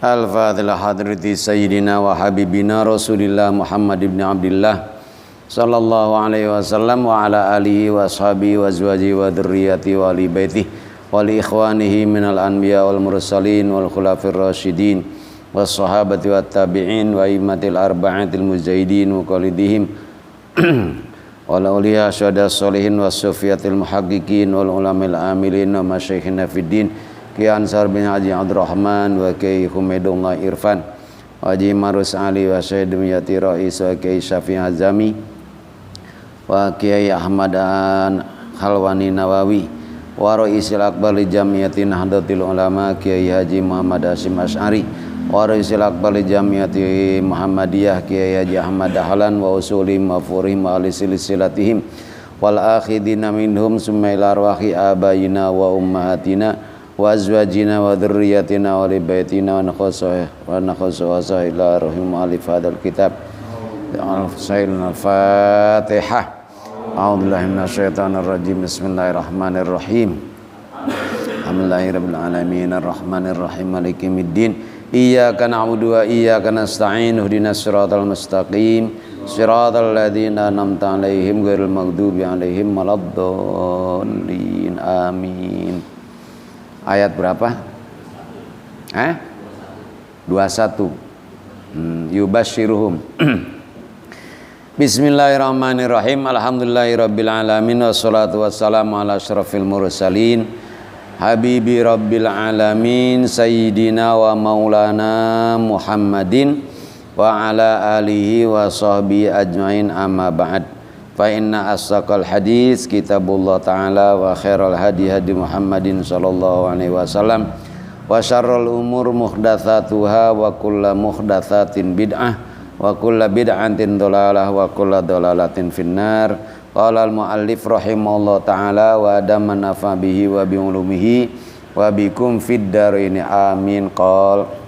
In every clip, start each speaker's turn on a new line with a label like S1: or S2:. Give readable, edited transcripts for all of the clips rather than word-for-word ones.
S1: Al-Fatilah hadrati Sayyidina wa Habibina Rasulillah Muhammad ibn Abdillah Sallallahu alaihi wasallam wa ala alihi wa ashabihi wa azwajihi wa dhurriyyati wa ali baitihi wa li ikhwanihi minal anbiya wal mursalin wal khulafir rasyidin was sahabati wat tabi'in wa immatil arba'atil mujahidin wa qalidihim wal awliya syuhada sholihin was sufiyatil muhaqqiqin wal ulamil amilin wa masyayikhina fid din Ki Ansar bin Haji Abdurrahman wa Ki Humedullah Irfan wa Haji Marus Ali wa Syed Miyati Rais wa Ki Syafi'i Azami wa Kiai Ahmad Khalwani Nawawi wa Raisil Akbar li Jamiyati Nahdlatul Ulama Kiai Haji Muhammad Hasyim Asy'ari wa Raisil Akbar li Jamiyati Muhammadiyah Kiai Haji Ahmad Dahlan wa usulim wa furihim wa silsilatihim wal akhidina minhum summa ila arwahi abayina wa ummahatina wa azwajina wa dhurriyyatina wa li baitina wa nakhosah ila rahim alif hadal kitab al-Fatihah. A'udzubillahi minasyaitonir rajim. Bismillahirrahmanirrahim. Alhamdulillahirabbil alamin arrahmanir rahim maliki yaumiddin. Iyyaka na'budu wa iyyaka nasta'in ihdinas siratal mustaqim siratal ladzina an'amta 'alaihim ghairil maghdubi alaihim waladdallin. Amin. Ayat berapa? 21. Yubashiruhum. Bismillahirrahmanirrahim. Alhamdulillahirabbil alamin wassalatu wassalamu ala asyrafil mursalin habibi rabbil alamin sayyidina wa maulana Muhammadin wa ala alihi wa sahbihi ajmain amma ba'd. Fa inna asdaqal hadis kitabullah ta'ala wa khairal hadi hadi Muhammadin sallallahu alaihi wasallam wa syarrul umur muhdatsatuha wa kullu muhdatsatin bid'ah wa kullu bid'atin dhalalah wa kullu dhalalatin finnar. Qala al muallif rahimahullah ta'ala wa adama nafa bihi wa bi ulumihi wa bikum fid darain amin. Qala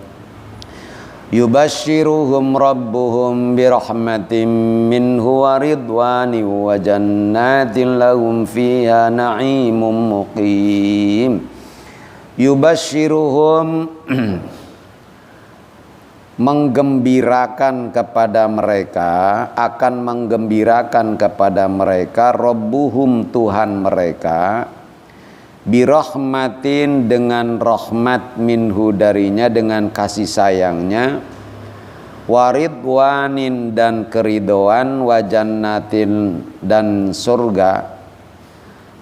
S1: yubashiruhum rabbuhum birahmatin minhu wa ridwanin wa jannatin lahum fiha na'imun muqim. Yubashiruhum menggembirakan kepada mereka, akan menggembirakan kepada mereka rabbuhum Tuhan mereka birahmatin dengan rahmat minhu darinya, dengan kasih sayangnya, waridwanin dan keridoan, wajannatin dan surga,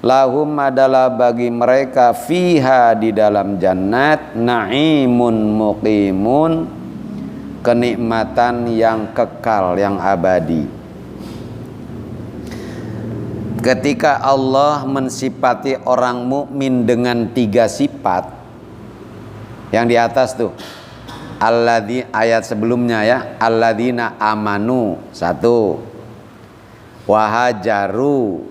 S1: lahum adalah bagi mereka fiha di dalam jannat, na'imun muqimun kenikmatan yang kekal, yang abadi. Ketika Allah mensifati orang mukmin dengan 3 sifat yang di atas tuh, alladzi, ayat sebelumnya ya, alladzina amanu 1, wahajaru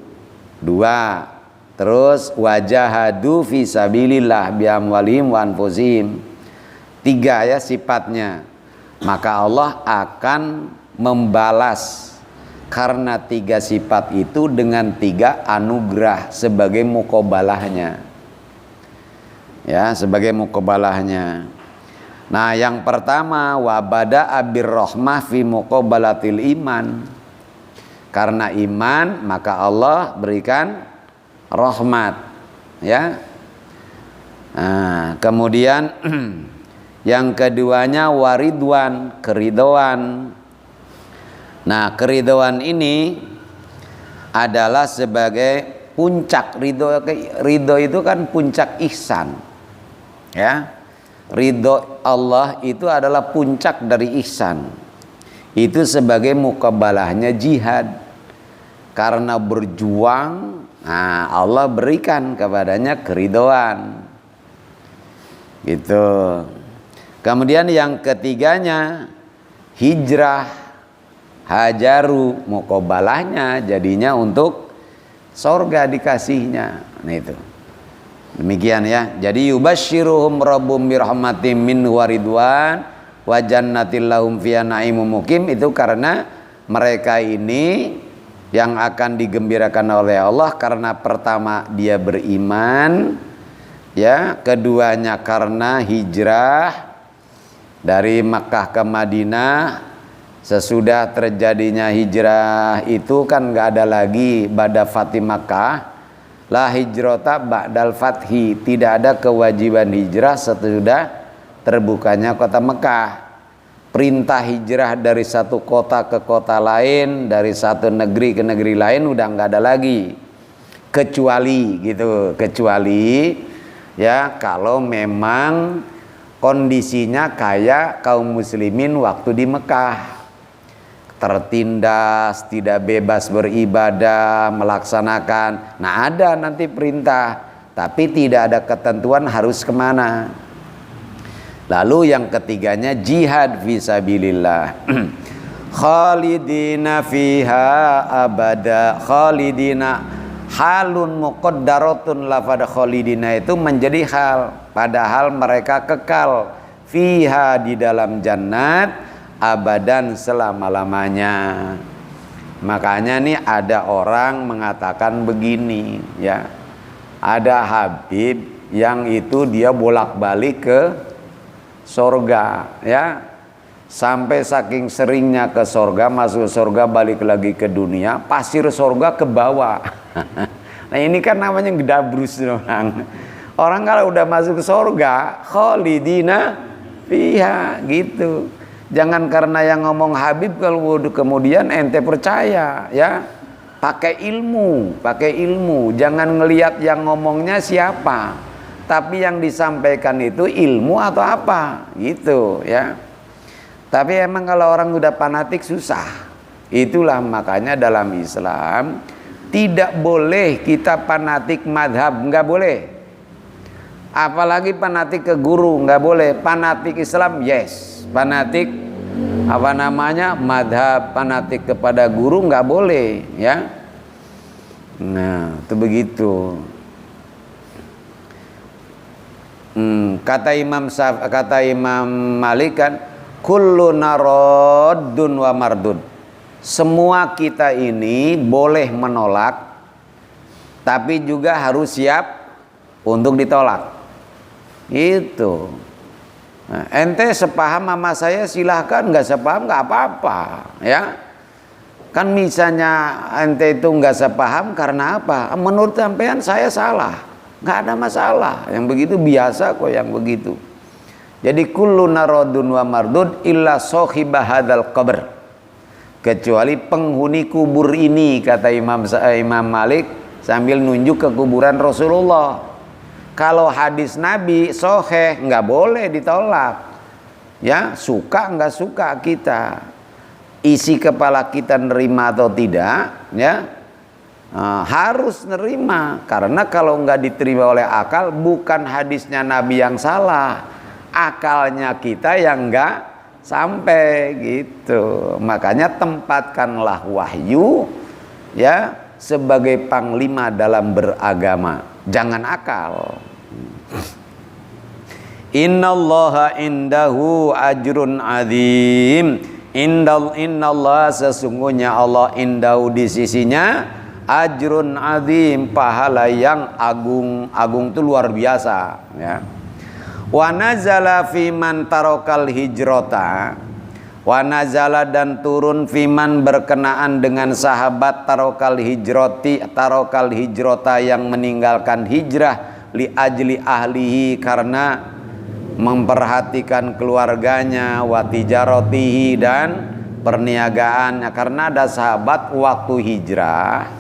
S1: 2, terus wajahadu fi sabilillah bi amwalihim wa anfusihim 3 ya sifatnya. Maka Allah akan membalas karena 3 sifat itu dengan 3 anugerah sebagai muqabalahnya. Ya, sebagai muqabalahnya. Nah, yang pertama wabada abirrahmah fi muqabalatil iman. Karena iman maka Allah berikan rahmat, ya. Nah, kemudian yang keduanya waridwan, keridhaan. Nah, keridhaan ini adalah sebagai puncak ridho. Ridho itu kan puncak ihsan, ya. Ridho Allah itu adalah puncak dari ihsan. Itu sebagai muqabalahnya jihad. Karena berjuang, nah Allah berikan kepadanya keridhaan. Gitu. Kemudian yang ketiganya hijrah. Hajaru, muqabalahnya jadinya untuk surga dikasihnya. Nah itu. Demikian ya. Jadi yubashiruhum rabbum birahmatin minhu wa ridwan wa jannatil lahum fiha na'imun muqim, itu karena mereka ini yang akan digembirakan oleh Allah karena pertama dia beriman, ya, keduanya karena hijrah, Dari Makkah ke Madinah, sesudah terjadinya hijrah itu kan nggak ada lagi ba'da Fathi Makkah, la hijrata ba'dal fathi, tidak ada kewajiban hijrah sesudah terbukanya kota Mekah. Perintah hijrah dari satu kota ke kota lain, dari satu negeri ke negeri lain udah nggak ada lagi, kecuali gitu, kecuali ya kalau memang kondisinya kayak kaum muslimin waktu di Mekah, tertindas, tidak bebas beribadah, melaksanakan. Nah ada nanti perintah, tapi tidak ada ketentuan harus kemana. Lalu yang ketiganya jihad fisabilillah. Khalidina fiha abada, khalidina halun muqaddaratun, lafadz khalidina itu menjadi hal, padahal mereka kekal fiha di dalam jannat abadan selama-lamanya. Makanya nih ada orang mengatakan begini ya, ada Habib yang itu dia bolak-balik ke sorga ya, sampai saking seringnya ke sorga, masuk sorga balik lagi ke dunia, pasir sorga ke bawah. Nah ini kan namanya gedabrus orang kalau udah masuk ke sorga khalidina fiha gitu. Jangan karena yang ngomong Habib kalau kemudian ente percaya ya, pakai ilmu, jangan ngelihat yang ngomongnya siapa, tapi yang disampaikan itu ilmu atau apa gitu ya. Tapi emang kalau orang udah fanatik susah. Itulah makanya dalam Islam tidak boleh kita fanatik madhab, nggak boleh. Apalagi fanatik ke guru, nggak boleh. Fanatik Islam yes, fanatik apa namanya madhab, fanatik kepada guru nggak boleh ya. Nah itu begitu. Kata Imam Malik kan, kullu narodun wa mardud. Semua kita ini boleh menolak, tapi juga harus siap untuk ditolak. Itu. Nah, ente sepaham sama saya silahkan, nggak sepaham nggak apa-apa, ya. Kan misalnya ente itu nggak sepaham karena apa? Menurut sampean saya salah. Nggak ada masalah, yang begitu biasa kok yang begitu. Jadi kullu narodun wa mardud illa sohibah hadal qabr, kecuali penghuni kubur ini, kata Imam Malik sambil nunjuk ke kuburan Rasulullah. Kalau hadis Nabi soheh nggak boleh ditolak ya, suka nggak suka kita, isi kepala kita nerima atau tidak ya. Harus nerima, karena kalau nggak diterima oleh akal, bukan hadisnya Nabi yang salah, akalnya kita yang nggak sampai gitu. Makanya tempatkanlah wahyu ya sebagai panglima dalam beragama, jangan akal. Innallaha indahu ajrun azim. Innallaha, sesungguhnya Allah, indahu di sisinya, ajrun azim, pahala yang agung. Agung itu luar biasa ya. Wa nazala fi man tarakal hijrata, wa nazala dan turun fiman berkenaan dengan sahabat tarakal hijrota yang meninggalkan hijrah li ajli ahlihi, karena memperhatikan keluarganya, wa tijaratihi, dan perniagaannya. Karena ada sahabat waktu hijrah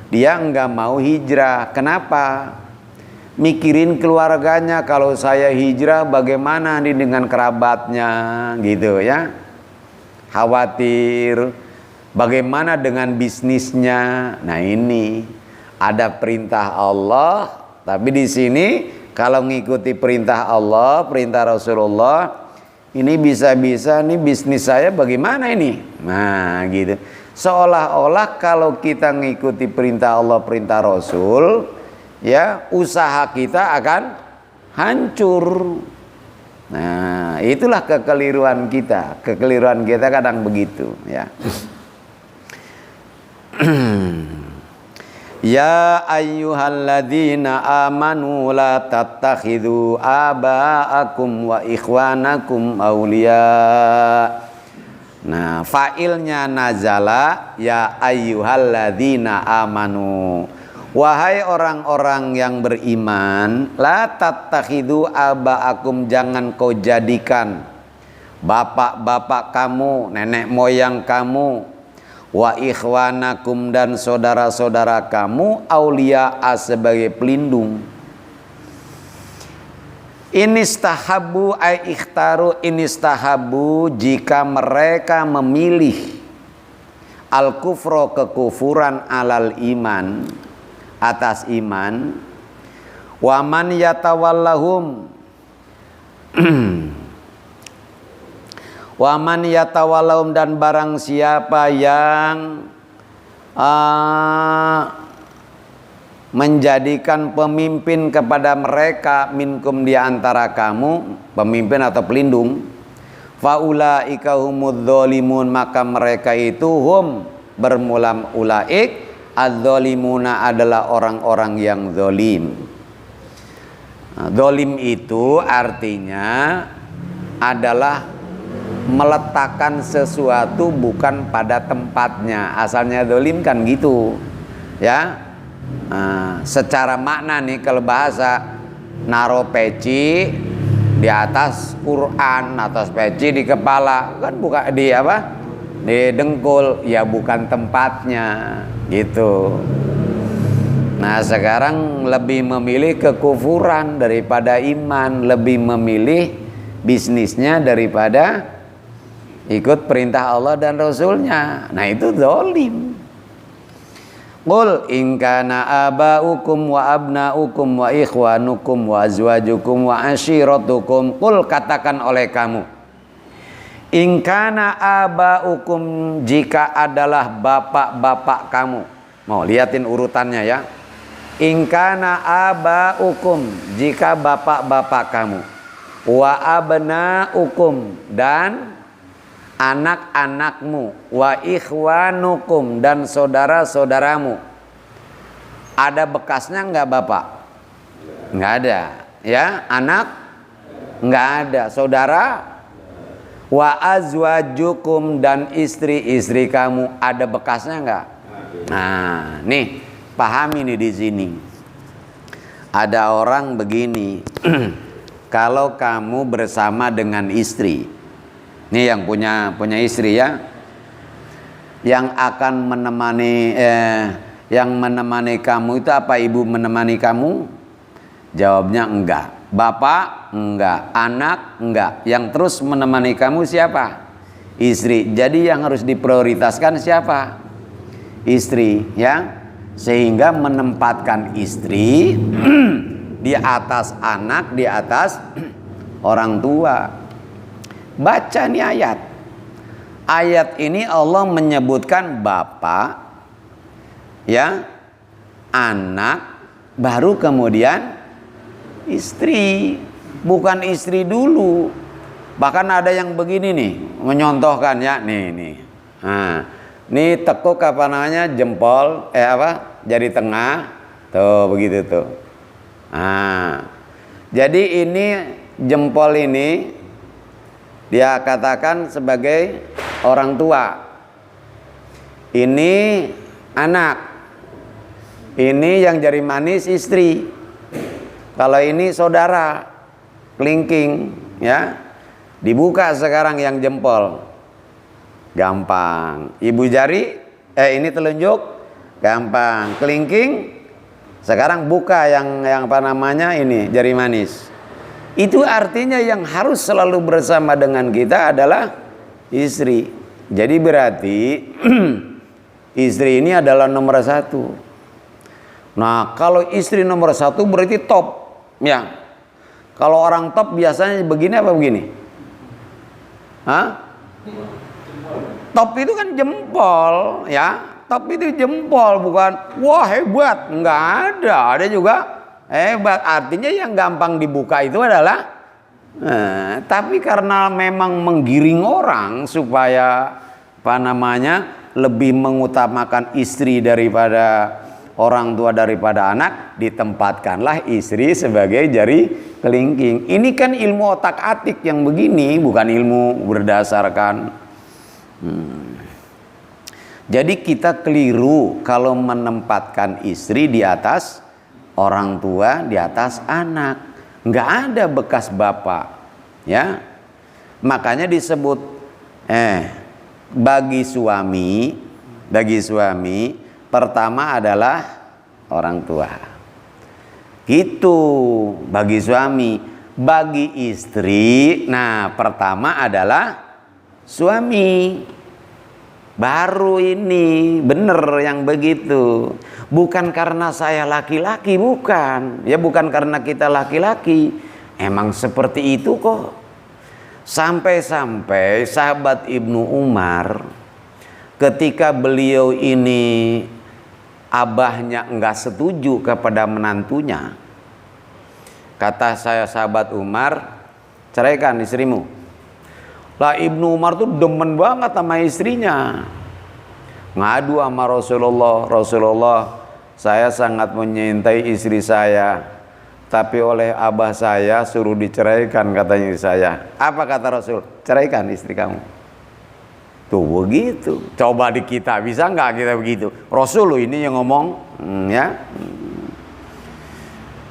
S1: dia enggak mau hijrah. Kenapa? Mikirin keluarganya, kalau saya hijrah bagaimana nih dengan kerabatnya gitu ya. Khawatir bagaimana dengan bisnisnya. Nah ini ada perintah Allah, tapi di sini kalau ngikuti perintah Allah, perintah Rasulullah, ini bisa-bisa nih bisnis saya bagaimana ini. Nah gitu. Seolah-olah kalau kita ngikuti perintah Allah, perintah Rasul, ya usaha kita akan hancur. Nah itulah kekeliruan kita. Kekeliruan kita kadang begitu ya. Ya ayyuhalladzina amanu la tattakhidhu aba'akum wa ikhwanakum awliya. Nah, fa'ilnya nazala ya ayyuhalladzina amanu. Wahai orang-orang yang beriman, la tattakhidhu aba'akum, jangan kau jadikan bapak-bapak kamu, nenek moyang kamu, wa ikhwanakum, dan saudara-saudara kamu, auliya, sebagai pelindung. Inistahabu ay ikhtaru, inistahabu, jika mereka memilih al-kufro, kekufuran, alal iman, atas iman. Waman yatawallahum waman yatawallahum, dan barang siapa yang menjadikan pemimpin kepada mereka, minkum, di antara kamu, pemimpin atau pelindung, faulaika humudz zalimun, maka mereka itu hum, bermulam ulaik, adz-zalimuna, adalah orang-orang yang zalim. Zalim itu artinya adalah meletakkan sesuatu bukan pada tempatnya. Asalnya zalim kan gitu, ya. Secara makna nih, kalau bahasa, naro peci di atas Quran, atas peci di kepala, kan bukan di apa, di dengkul, ya bukan tempatnya gitu. Nah, sekarang lebih memilih kekufuran daripada iman, lebih memilih bisnisnya daripada ikut perintah Allah dan Rasulnya. Nah, itu zalim. Qul in kana aba'ukum wa abna'ukum wa ikhwanukum wa azwajukum wa ashiratukum. Qul, katakan oleh kamu, in kana aba'ukum, jika adalah bapak-bapak kamu. Mau liatin urutannya ya. In kana aba'ukum, jika bapak-bapak kamu, wa abna'ukum, dan anak-anakmu, wa ikhwanukum, dan saudara-saudaramu. Ada bekasnya enggak bapak? Enggak ada, ya. Anak enggak ada, saudara. Wa azwajukum, dan istri-istri kamu, ada bekasnya enggak? Nah, nih, pahami nih di sini. Ada orang begini, kalau kamu bersama dengan istri, ini yang punya istri ya, yang akan menemani kamu itu apa? Ibu menemani kamu? Jawabnya enggak. Bapak enggak. Anak enggak. Yang terus menemani kamu siapa? Istri. Jadi yang harus diprioritaskan siapa? Istri, ya. Sehingga menempatkan istri di atas anak, di atas orang tua. Baca nih ayat. Ayat ini Allah menyebutkan bapak, ya, anak, baru kemudian istri. Bukan istri dulu. Bahkan ada yang begini nih, menyontohkan ya, nih. Nah, ini tekuk apa namanya, jempol, jari tengah, tuh begitu tuh. Nah, jadi ini jempol ini dia katakan sebagai orang tua. Ini anak. Ini yang jari manis istri. Kalau ini saudara, kelingking, ya. Dibuka sekarang yang jempol. Gampang. Ibu jari, ini telunjuk, gampang. Kelingking, sekarang buka yang apa namanya ini, jari manis. Itu artinya yang harus selalu bersama dengan kita adalah istri. Jadi berarti istri ini adalah nomor satu. Nah, kalau istri nomor satu berarti top, ya. Kalau orang top biasanya begini apa begini? Hah? Top itu kan jempol, ya. Top itu jempol, bukan wah hebat. Enggak ada. Ada juga hebat, artinya yang gampang dibuka itu adalah tapi karena memang menggiring orang supaya apa namanya lebih mengutamakan istri daripada orang tua daripada anak, ditempatkanlah istri sebagai jari kelingking. Ini kan ilmu otak-atik yang begini, bukan ilmu berdasarkan. Jadi kita keliru kalau menempatkan istri di atas orang tua, di atas anak. Nggak ada bekas bapak, ya. Makanya disebut bagi suami pertama adalah orang tua. Gitu bagi suami. Bagi istri, nah pertama adalah suami. Baru ini bener yang begitu. Bukan karena saya laki-laki, bukan. Ya bukan karena kita laki-laki. Emang seperti itu kok. Sampai-sampai sahabat Ibnu Umar, ketika beliau ini abahnya enggak setuju kepada menantunya, kata saya sahabat Umar, ceraikan istrimu. Lah Ibnu Umar tuh demen banget sama istrinya. Ngadu sama Rasulullah, saya sangat menyintai istri saya, tapi oleh abah saya suruh diceraikan, katanya istri saya. Apa kata Rasul? Ceraikan istri kamu. Tuh begitu. Coba di kita bisa nggak kita begitu? Rasul ini yang ngomong, ya.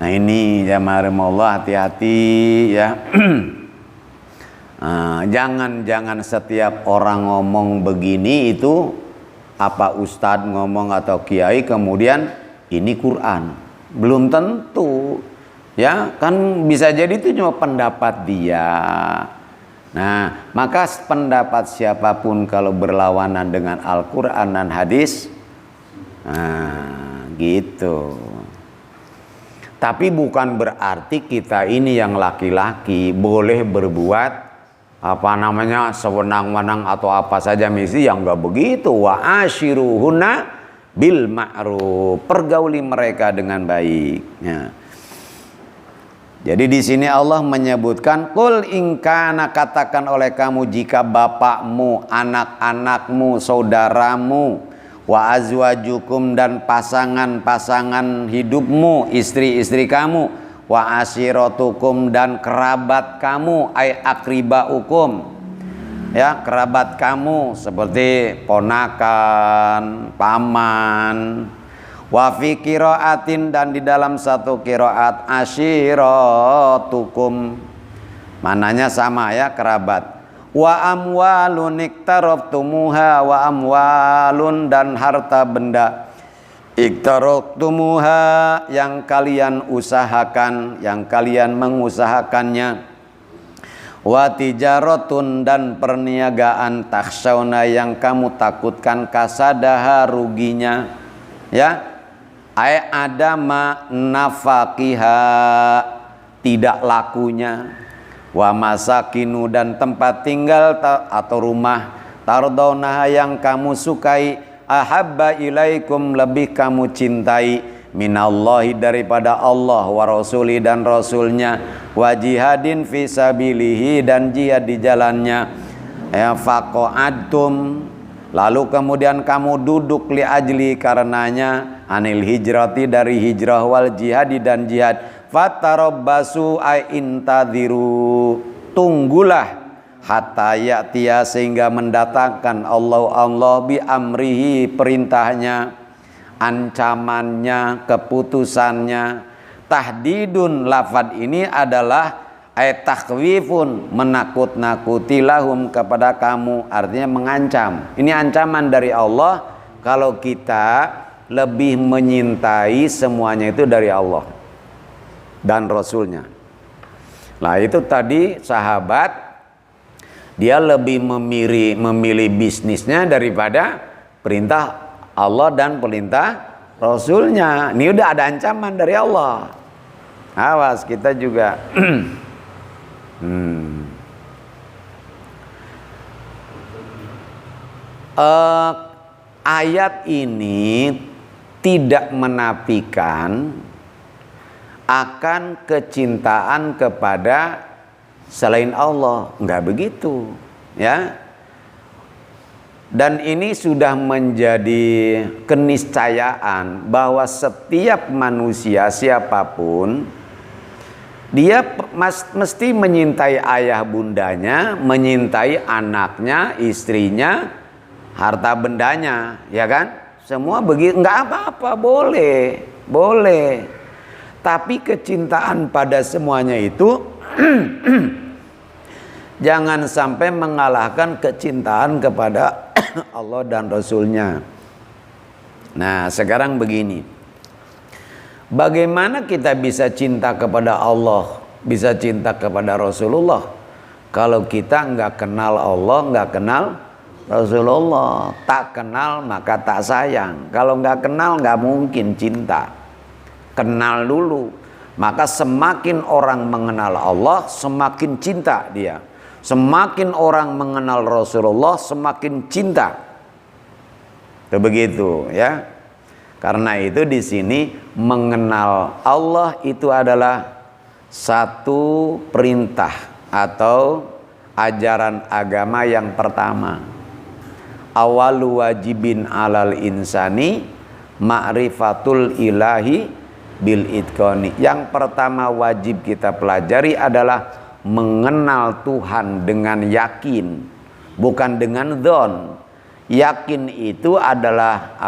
S1: Nah ini jamaah Allah, hati-hati ya. Jangan setiap orang ngomong begini itu apa ustadz ngomong atau kiai kemudian ini Quran. Belum tentu. Ya, kan bisa jadi itu cuma pendapat dia. Nah, maka pendapat siapapun kalau berlawanan dengan Al-Qur'an dan hadis, gitu. Tapi bukan berarti kita ini yang laki-laki boleh berbuat sewenang-wenang atau apa saja, misi yang enggak begitu. Wa ashiruhunna bil ma'ruf, pergauli mereka dengan baik. Ya. Jadi di sini Allah menyebutkan qul in kana, katakan oleh kamu jika bapakmu, anak-anakmu, saudaramu, wa azwajukum dan pasangan-pasangan hidupmu, istri-istri kamu, wa ashiratukum dan kerabat kamu, ay akribaukum, ya kerabat kamu seperti ponakan, paman. Wa fi qiraatin, dan di dalam satu qiraat ashiratukum, mananya sama ya, kerabat. Wa amwalun iktaraftumuha, wa amwalun dan harta benda iktaraftumuha yang kalian usahakan, yang kalian mengusahakannya. Wa tijaratun dan perniagaan takhshawna yang kamu takutkan kasadaha ruginya, ya. Ay adama nafaqiha tidak lakunya, wa masakinu dan tempat tinggal atau rumah, tardawnaha yang kamu sukai, ahabba ilaikum lebih kamu cintai, minallahi daripada Allah, wa rasuli dan rasulnya, wa jihadin fisabilihi dan jihad di jalannya, ya faqa'adtum lalu kemudian kamu duduk li ajli karenanya, anil hijrati dari hijrah, wal jihadi dan jihad, fatarabbasu ay intadhiru tunggulah, hatta ya'tiya sehingga mendatangkan Allah bi amrihi perintahnya, ancamannya, keputusannya. Tahdidun, lafad ini adalah takhwifun, menakut-nakuti lahum kepada kamu, artinya mengancam. Ini ancaman dari Allah kalau kita lebih menyintai semuanya itu dari Allah dan Rasulnya. Nah itu tadi sahabat, dia lebih memilih bisnisnya daripada perintah Allah dan perintah Rasulnya. Ini udah ada ancaman dari Allah. Awas kita juga. Ayat ini tidak menafikan akan kecintaan kepada selain Allah, enggak begitu, ya. Dan ini sudah menjadi keniscayaan bahwa setiap manusia siapapun dia mesti menyintai ayah bundanya, menyintai anaknya, istrinya, harta bendanya, ya kan? Semua begitu, nggak apa-apa, boleh, boleh. Tapi kecintaan pada semuanya itu jangan sampai mengalahkan kecintaan kepada Allah dan Rasulnya. Nah, sekarang begini. Bagaimana kita bisa cinta kepada Allah, bisa cinta kepada Rasulullah, kalau kita nggak kenal Allah, nggak kenal Rasulullah? Tak kenal maka tak sayang. Kalau nggak kenal nggak mungkin cinta. Kenal dulu. Maka semakin orang mengenal Allah, semakin cinta dia. Semakin orang mengenal Rasulullah, semakin cinta. Itu begitu, ya. Karena itu di sini mengenal Allah itu adalah satu perintah atau ajaran agama yang pertama. Awalu wajibin alal insani ma'rifatul ilahi bil itqani. Yang pertama wajib kita pelajari adalah mengenal Tuhan dengan yakin, bukan dengan dzon. Yakin itu adalah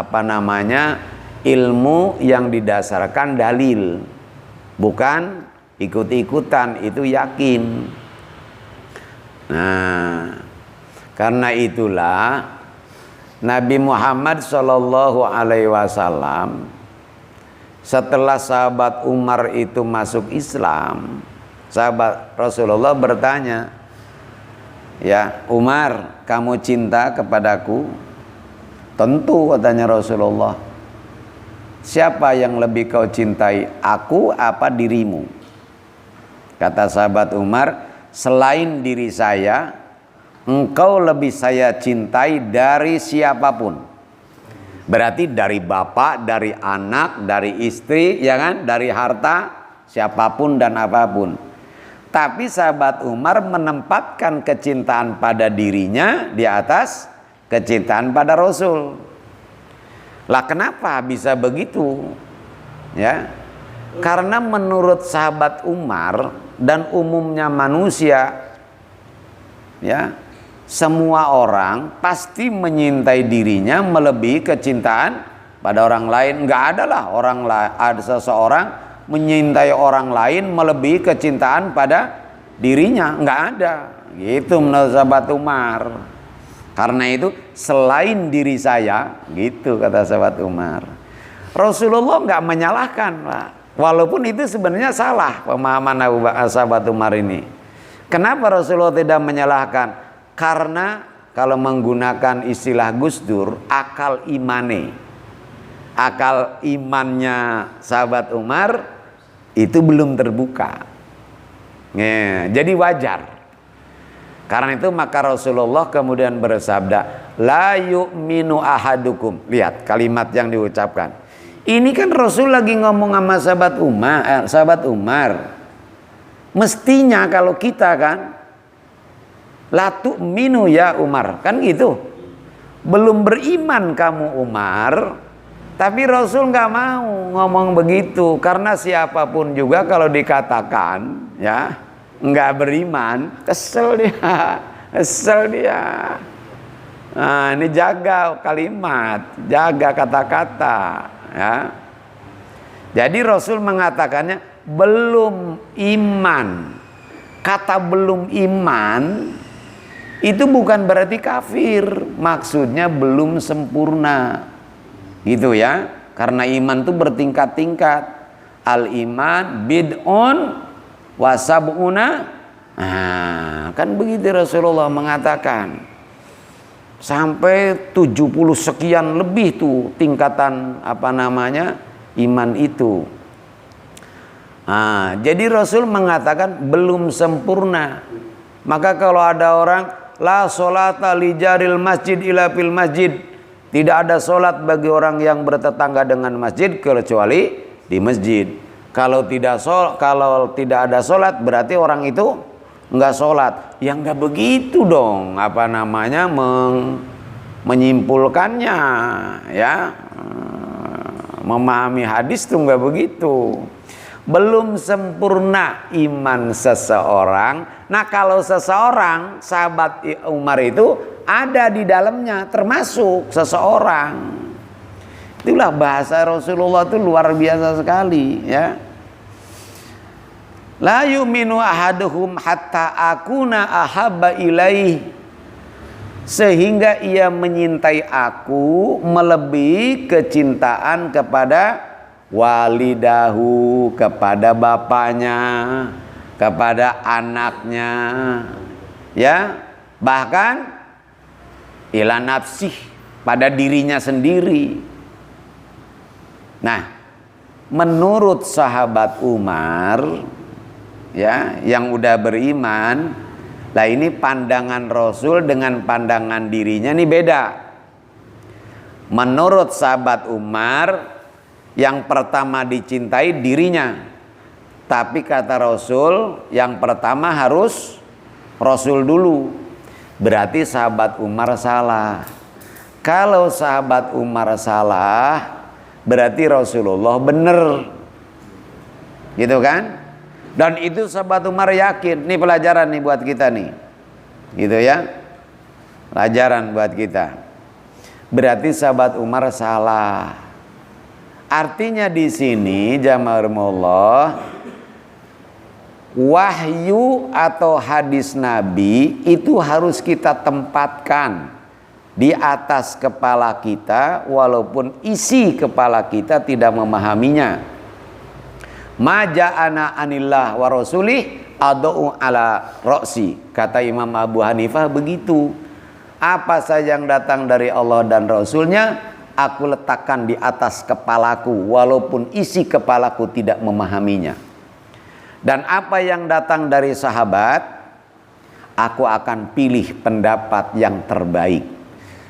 S1: ilmu yang didasarkan dalil, bukan ikut-ikutan, itu yakin. Nah, karena itulah Nabi Muhammad SAW setelah sahabat Umar itu masuk Islam, sahabat Rasulullah bertanya, "Ya Umar, kamu cinta kepadaku?" "Tentu," katanya Rasulullah. "Siapa yang lebih kau cintai, aku apa dirimu?" Kata sahabat Umar, "Selain diri saya, engkau lebih saya cintai dari siapapun." Berarti dari bapak, dari anak, dari istri, ya kan? Dari harta, siapapun dan apapun. Tapi sahabat Umar menempatkan kecintaan pada dirinya di atas kecintaan pada Rasul. Lah kenapa bisa begitu? Ya. Karena menurut sahabat Umar dan umumnya manusia, ya, semua orang pasti menyintai dirinya melebihi kecintaan pada orang lain. Enggak adalah ada seseorang menyintai orang lain melebihi kecintaan pada dirinya, enggak ada. Gitu menurut sahabat Umar. Karena itu selain diri saya, gitu kata sahabat Umar. Rasulullah enggak menyalahkan, Pak. Walaupun itu sebenarnya salah pemahaman sahabat Umar ini. Kenapa Rasulullah tidak menyalahkan? Karena kalau menggunakan istilah Gus Dur, akal imannya sahabat Umar itu belum terbuka. Ya, jadi wajar. Karena itu maka Rasulullah kemudian bersabda, "La yu'minu ahadukum." Lihat kalimat yang diucapkan. Ini kan Rasul lagi ngomong sama sahabat Umar. Mestinya kalau kita kan, "La tu'minu ya Umar." Kan gitu. Belum beriman kamu Umar. Tapi Rasul nggak mau ngomong begitu. Karena siapapun juga kalau dikatakan, ya, nggak beriman, kesel dia. Nah, ini jaga kalimat, jaga kata-kata, ya. Jadi Rasul mengatakannya belum iman. Kata belum iman itu bukan berarti kafir, maksudnya belum sempurna, gitu ya. Karena iman itu bertingkat-tingkat. Al iman bid'un wasab'una. Nah, kan begitu Rasulullah mengatakan. Sampai 70 sekian lebih tuh tingkatan iman itu. Nah, jadi Rasul mengatakan belum sempurna. Maka kalau ada orang la sholata li jaril masjid ila fil masjid, tidak ada solat bagi orang yang bertetangga dengan masjid kecuali di masjid. Kalau tidak ada solat berarti orang itu enggak solat. Ya enggak begitu dong, menyimpulkannya, ya. Memahami hadis tuh nggak begitu. Belum sempurna iman seseorang. Nah, kalau seseorang, sahabat Umar itu ada di dalamnya, termasuk seseorang. Itulah bahasa Rasulullah itu luar biasa sekali, ya. La yu'minu ahaduhum hatta akuna ahabba ilaih, sehingga ia menyintai aku melebihi kecintaan kepada walidahu, kepada bapaknya, kepada anaknya, ya, bahkan ila nafsih, pada dirinya sendiri. Nah, menurut sahabat Umar, ya, yang udah beriman, lah ini pandangan Rasul dengan pandangan dirinya nih beda. Menurut sahabat Umar, yang pertama dicintai dirinya, tapi kata Rasul yang pertama harus Rasul dulu. Berarti sahabat Umar salah. Kalau sahabat Umar salah, berarti Rasulullah benar, gitu kan? Dan itu sahabat Umar yakin. Ini pelajaran nih buat kita nih, gitu ya, pelajaran buat kita. Berarti sahabat Umar salah. Artinya di sini jamaah, wahyu atau hadis Nabi itu harus kita tempatkan di atas kepala kita, walaupun isi kepala kita tidak memahaminya. Maja'ana anillah wa rasulih adu'u ala roksi, kata Imam Abu Hanifah begitu. Apa saja yang datang dari Allah dan Rasulnya, aku letakkan di atas kepalaku, walaupun isi kepalaku tidak memahaminya. Dan apa yang datang dari sahabat, aku akan pilih pendapat yang terbaik.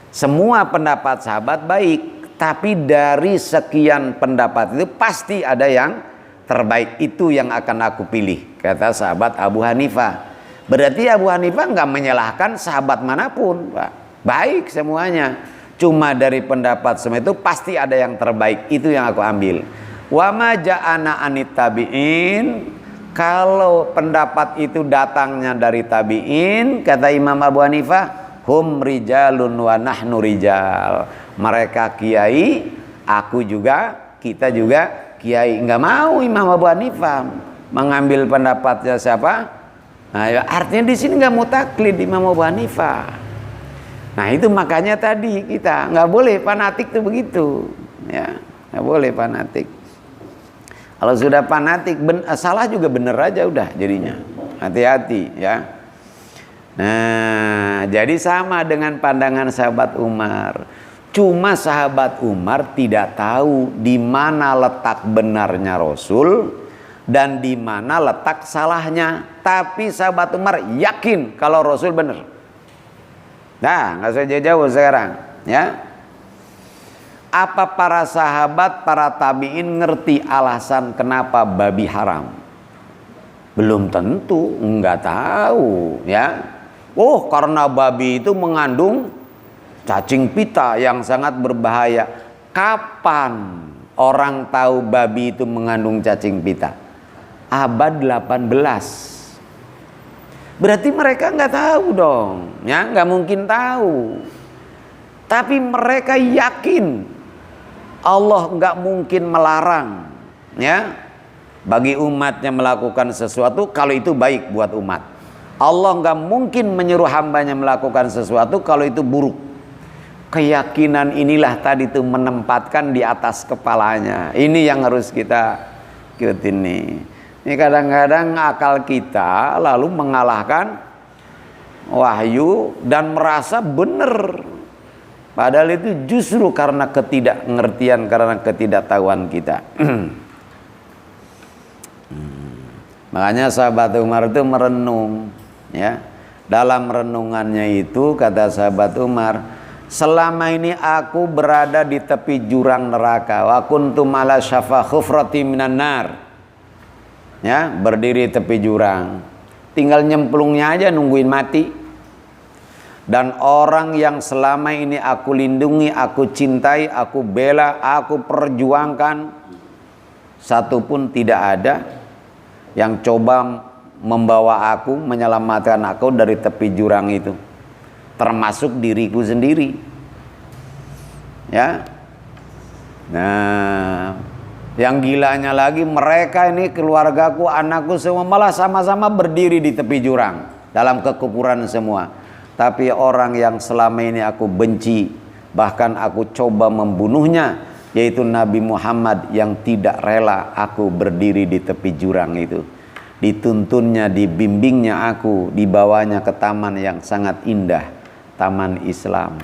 S1: Semua pendapat sahabat baik, tapi dari sekian pendapat itu pasti ada yang terbaik. Itu yang akan aku pilih, kata sahabat Abu Hanifah. Berarti Abu Hanifah nggak menyalahkan sahabat manapun, Pak. Baik semuanya. Cuma dari pendapat semua itu pasti ada yang terbaik. Itu yang aku ambil. Wa ma ja'ana anit tabi'in, kalau pendapat itu datangnya dari tabi'in, kata Imam Abu Hanifah, hum rijalun wa nahnu rijal. Mereka kiai, aku juga, kita juga kiai. Enggak mau Imam Abu Hanifah mengambil pendapatnya siapa? Nah, artinya di sini enggak mau taklid Imam Abu Hanifah. Nah, itu makanya tadi kita nggak boleh fanatik tuh begitu, ya, nggak boleh fanatik. Kalau sudah fanatik, salah juga bener aja udah jadinya. Hati-hati, ya. Nah, jadi sama dengan pandangan sahabat Umar. Cuma sahabat Umar tidak tahu di mana letak benarnya Rasul dan di mana letak salahnya. Tapi sahabat Umar yakin kalau Rasul benar. Nah, nggak usah jauh-jauh sekarang, ya. Apa para sahabat, para tabi'in ngerti alasan kenapa babi haram? Belum tentu, nggak tahu, ya. Oh, karena babi itu mengandung cacing pita yang sangat berbahaya. Kapan orang tahu babi itu mengandung cacing pita? Abad 18. Berarti mereka nggak tahu dong, ya, nggak mungkin tahu. Tapi mereka yakin Allah nggak mungkin melarang, ya, bagi umatnya melakukan sesuatu kalau itu baik buat umat. Allah nggak mungkin menyuruh hambanya melakukan sesuatu kalau itu buruk. Keyakinan inilah tadi tuh menempatkan di atas kepalanya. Ini yang harus kita ikutin nih. Ini kadang-kadang akal kita lalu mengalahkan wahyu dan merasa benar. Padahal itu justru karena ketidakngertian, karena ketidaktahuan kita. Makanya sahabat Umar itu merenung, ya. Dalam renungannya itu kata sahabat Umar, selama ini aku berada di tepi jurang neraka, wa kuntum ala syafa khufrati minan nar. Ya, berdiri tepi jurang, tinggal nyemplungnya aja nungguin mati. Dan orang yang selama ini aku lindungi, aku cintai, aku bela, aku perjuangkan, satu pun tidak ada yang coba membawa aku, menyelamatkan aku dari tepi jurang itu, termasuk diriku sendiri. Ya. Nah, yang gilanya lagi, mereka ini keluargaku, anakku semua malah sama-sama berdiri di tepi jurang dalam kekufuran semua. Tapi orang yang selama ini aku benci, bahkan aku coba membunuhnya, yaitu Nabi Muhammad yang tidak rela aku berdiri di tepi jurang itu. Dituntunnya, dibimbingnya aku, dibawanya ke taman yang sangat indah, taman Islam.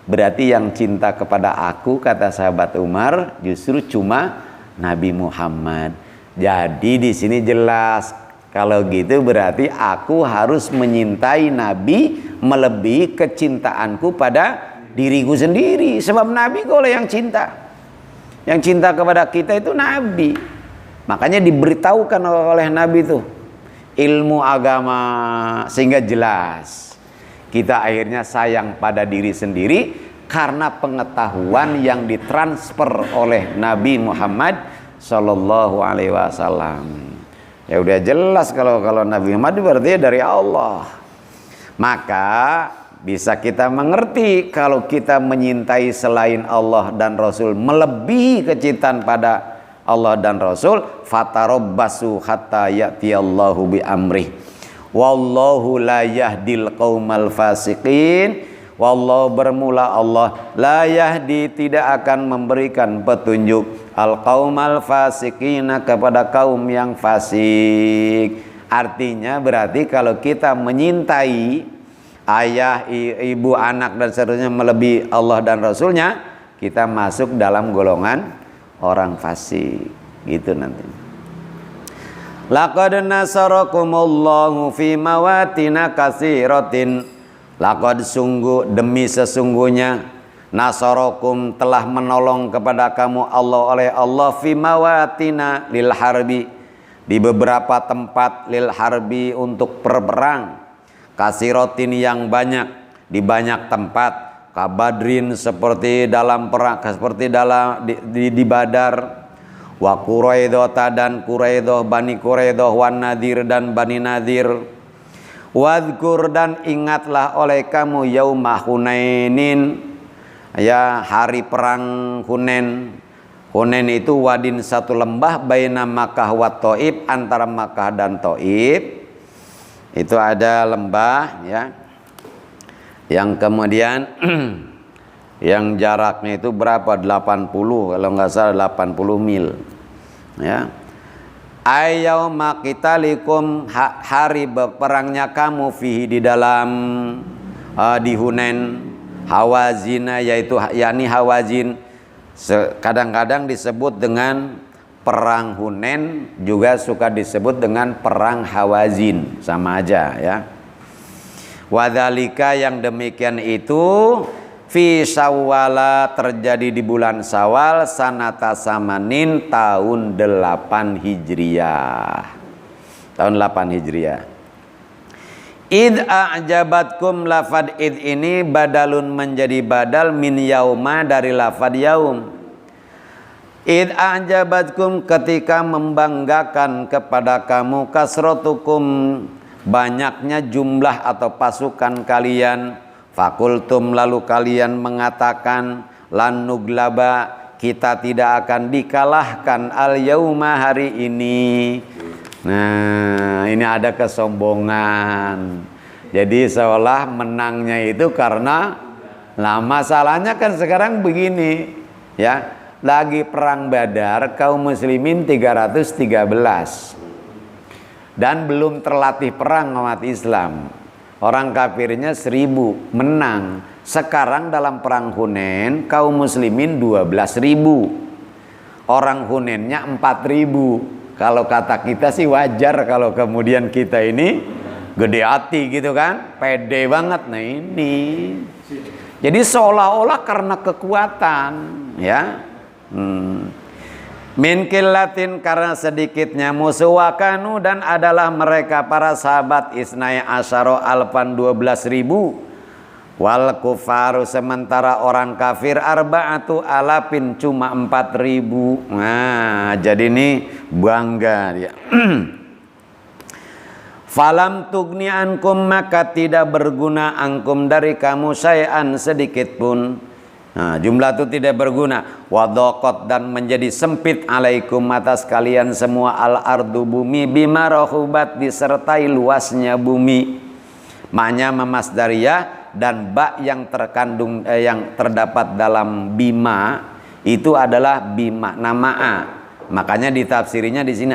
S1: Berarti yang cinta kepada aku, kata sahabat Umar, justru cuma Nabi Muhammad. Jadi di sini jelas, kalau gitu berarti aku harus menyintai Nabi melebihi kecintaanku pada diriku sendiri. Sebab Nabi kalau yang cinta. Yang cinta kepada kita itu Nabi. Makanya diberitahukan oleh Nabi itu ilmu agama, sehingga jelas kita akhirnya sayang pada diri sendiri karena pengetahuan yang ditransfer oleh Nabi Muhammad Sallallahu Alaihi Wasallam. Ya udah jelas kalau Nabi Muhammad berarti dari Allah. Maka bisa kita mengerti kalau kita menyintai selain Allah dan Rasul melebihi kecintaan pada Allah dan Rasul, fatarabbasu hatta ya'tiyallahu bi amrih. Wallahu la yahdil qaumal fasiqin. Wallahu bermula Allah la yahdi, tidak akan memberikan petunjuk al qaumal fasiqina, kepada kaum yang fasik. Artinya berarti kalau kita menyintai ayah, ibu, anak dan seterusnya melebihi Allah dan Rasulnya, kita masuk dalam golongan orang fasik. Gitu nanti. Laqad nasarakumullahu fi mawatina katsiratin. Laqad sungguh, demi sesungguhnya, nasarakum telah menolong kepada kamu Allah oleh Allah fi mawatina lil harbi, di beberapa tempat, lil harbi untuk perang, kasiratin yang banyak, di banyak tempat, kabadrin seperti dalam perang, seperti dalam di Badar, wa Quraidah dan Quraidah, Bani Quraidah, wan Nadir dan Bani Nadir. Wadhkur, dan ingatlah oleh kamu yauma Hunainin, ya hari perang Hunain. Hunain itu wadin, satu lembah, baina Makkah wa Thaif, antara Makkah dan Thaif. Itu ada lembah ya, yang kemudian yang jaraknya itu berapa, 80 kalau nggak salah 80 mil ya. Ayyauma qitalikum, hari berperangnya kamu, fihi di dalam di Hunain, Hawazina, yaitu yakni Hawazin, kadang-kadang disebut dengan perang Hunain, juga suka disebut dengan perang Hawazin, sama aja ya. Wadzalika, yang demikian itu, fi Syawala, terjadi di bulan Syawal, sanata samanin, tahun 8 Hijriah. Tahun 8 Hijriah. Id a'jabatkum, lafad id ini badalun, menjadi badal min yauma, dari lafad yaum. Id a'jabatkum, ketika membanggakan kepada kamu, kasrotukum, banyaknya jumlah atau pasukan kalian, fakultum, lalu kalian mengatakan, lan nuglaba, kita tidak akan dikalahkan al yauma, hari ini. Nah, ini ada kesombongan. Jadi seolah menangnya itu karena, nah masalahnya kan sekarang begini ya, lagi perang Badar, kaum muslimin 313 dan belum terlatih perang umat Islam. Orang kafirnya 1000, menang. Sekarang dalam perang Hunain, kaum muslimin 12.000. Orang Hunainnya 4.000. Kalau kata kita sih wajar kalau kemudian kita ini gede hati gitu kan, pede banget. Nah ini, jadi seolah-olah karena kekuatan ya. Min killatin, karena sedikitnya, musuwakanu, dan adalah mereka para sahabat, isnai asyara alfan, 12.000, Wal kufaru, sementara orang kafir arba'atu alafin, cuma 4.000. Nah, jadi ini bangga dia. Falam tugni ankum, maka tidak berguna ankum dari kamu syai'an sedikit pun. Nah, jumlah itu tidak berguna. Wadaqat, dan menjadi sempit alaikum atas kalian semua al ardu bumi, bima rahubat, disertai luasnya bumi. Maknya memasdariyah, dan ba yang terkandung yang terdapat dalam bima itu adalah bima nama'a. Makanya ditafsirinya di sini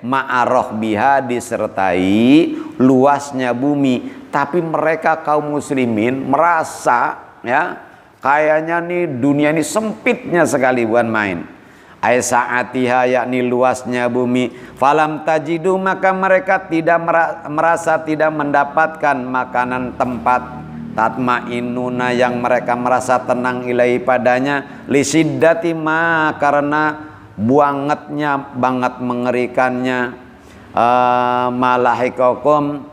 S1: ma'aroh biha, disertai luasnya bumi. Tapi mereka kaum muslimin merasa ya kayaknya nih dunia ini sempitnya sekali, bukan main. Saatiha, yakni luasnya bumi. Falam tajidu, maka mereka tidak merasa tidak mendapatkan makanan tempat. Tatmainuna, yang mereka merasa tenang ilai padanya. Lisiddati ma, karena banget mengerikannya. Malahikokum,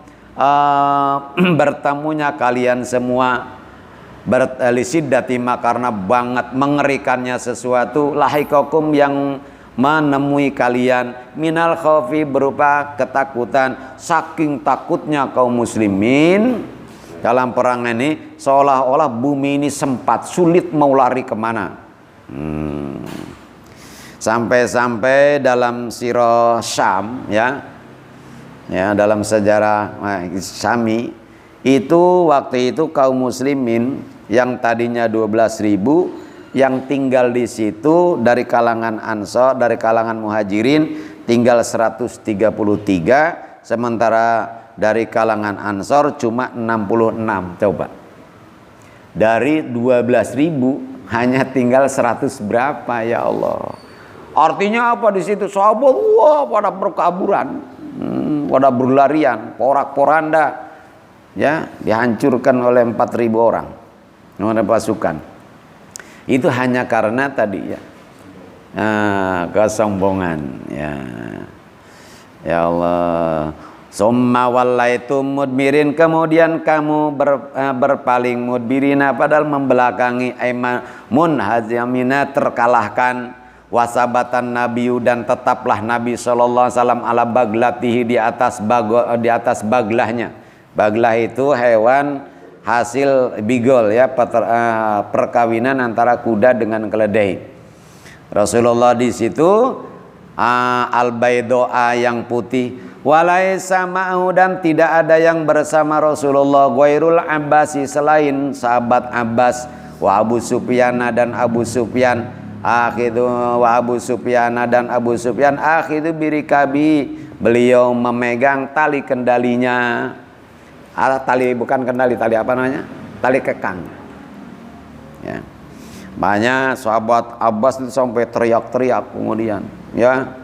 S1: bertemunya kalian semua. Lisiddati ma, karena banget mengerikannya sesuatu. Lahikokum, yang menemui kalian. Minal khaufi, berupa ketakutan. Saking takutnya kaum muslimin dalam perang ini, seolah-olah bumi ini sempat sulit mau lari kemana. Sampai-sampai dalam sirah Syam ya dalam sejarah Syami itu, waktu itu kaum muslimin yang tadinya 12.000 yang tinggal di situ dari kalangan Ansor, dari kalangan Muhajirin tinggal 133, sementara dari kalangan Ansor cuma 66. Coba, dari 12.000 hanya tinggal 100 berapa, ya Allah. Artinya apa di situ? Sahabat pada berkaburan, pada berlarian, porak-poranda, ya, dihancurkan oleh 4.000 orang, oleh pasukan. Itu hanya karena tadi ya, kesombongan, ya Allah. Summa wallaitum mudbirin, kemudian kamu berpaling mudbirina, padahal membelakangi, munhazimina, terkalahkan. Wasabatan nabiyu, dan tetaplah Nabi sallallahu alaihi wasallam ala baglatihi, di atas baglahnya. Baglah itu hewan hasil bigol ya, perkawinan antara kuda dengan keledai. Rasulullah di situ al-baidoa, yang putih. Walaisa ma'u, dan tidak ada yang bersama Rasulullah ghairul Abbasi, selain sahabat Abbas. Wa Abu Sufyan, dan Abu Sufyan akhidu birikabi, beliau memegang tali kendalinya. Tali bukan kendali, tali apa namanya? Tali kekang. Ya. Banyak sahabat Abbas itu sampai teriak-teriak kemudian, ya.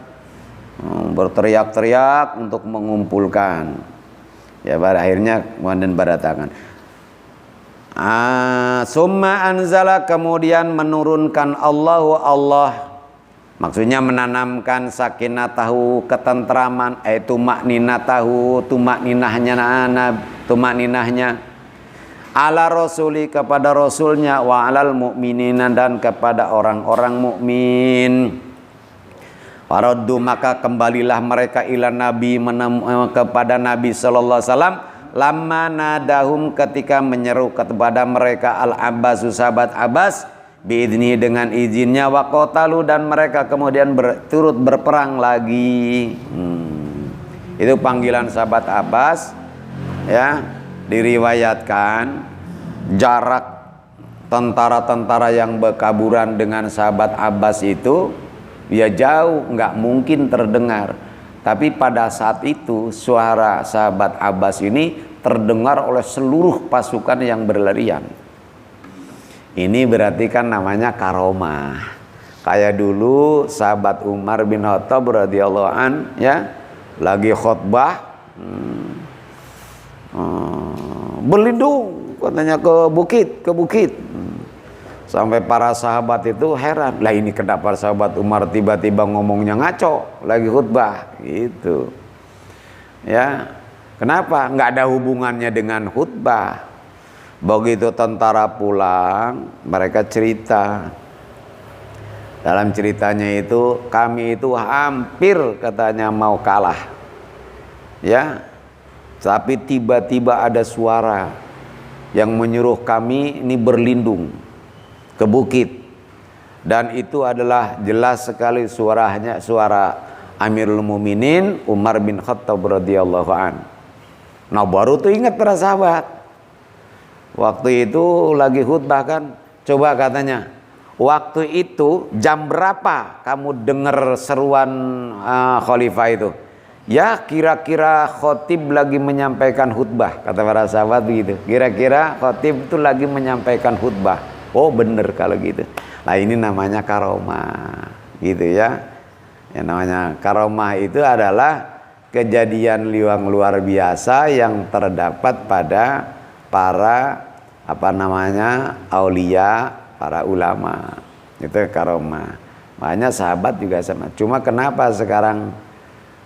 S1: Berteriak-teriak untuk mengumpulkan. Ya, pada akhirnya kemudian berdatangan. Summa anzala, kemudian menurunkan Allah, maksudnya menanamkan sakinatahu, ketentraman, tumakninahnya ala rasuli, kepada rasulnya, wa alal mu'minina, dan kepada orang-orang mukmin. Faraddu, maka kembalilah mereka ila nabi, kepada Nabi sallallahu alaihi wasallam, lamma nadahum, ketika menyeru kepada mereka al-Abbasu, sahabat Abbas, biidni, dengan izinnya, wa qatalu, dan mereka kemudian turut berperang lagi. Itu panggilan sahabat Abbas, ya. Diriwayatkan jarak tentara-tentara yang berkaburan dengan sahabat Abbas itu ya jauh, nggak mungkin terdengar. Tapi pada saat itu suara sahabat Abbas ini terdengar oleh seluruh pasukan yang berlarian. Ini berarti kan namanya karomah. Kayak dulu sahabat Umar bin Khattab radhiyallahu an, ya, lagi khutbah, berlindung katanya ke bukit. Sampai para sahabat itu heran, lah ini kenapa sahabat Umar tiba-tiba ngomongnya ngaco lagi khutbah gitu, ya. Kenapa? Nggak ada hubungannya dengan khutbah. Begitu tentara pulang, mereka cerita. Dalam ceritanya itu, kami itu hampir katanya mau kalah. Ya. Tapi tiba-tiba ada suara yang menyuruh kami ini berlindung ke bukit. Dan itu adalah jelas sekali suaranya, suara Amirul Mukminin Umar bin Khattab radhiyallahu an. Nah, baru tuh ingat para sahabat. Waktu itu lagi khutbah kan, coba katanya, waktu itu jam berapa kamu dengar seruan khalifah itu? Ya, kira-kira khotib lagi menyampaikan khutbah, kata para sahabat begitu. Kira-kira khotib itu lagi menyampaikan khutbah. Oh, bener kalau gitu. Nah, ini namanya karomah, gitu ya. Yang namanya karomah itu adalah kejadian yang luar biasa yang terdapat pada para aulia, para ulama. Itu karomah. Makanya sahabat juga sama. Cuma kenapa sekarang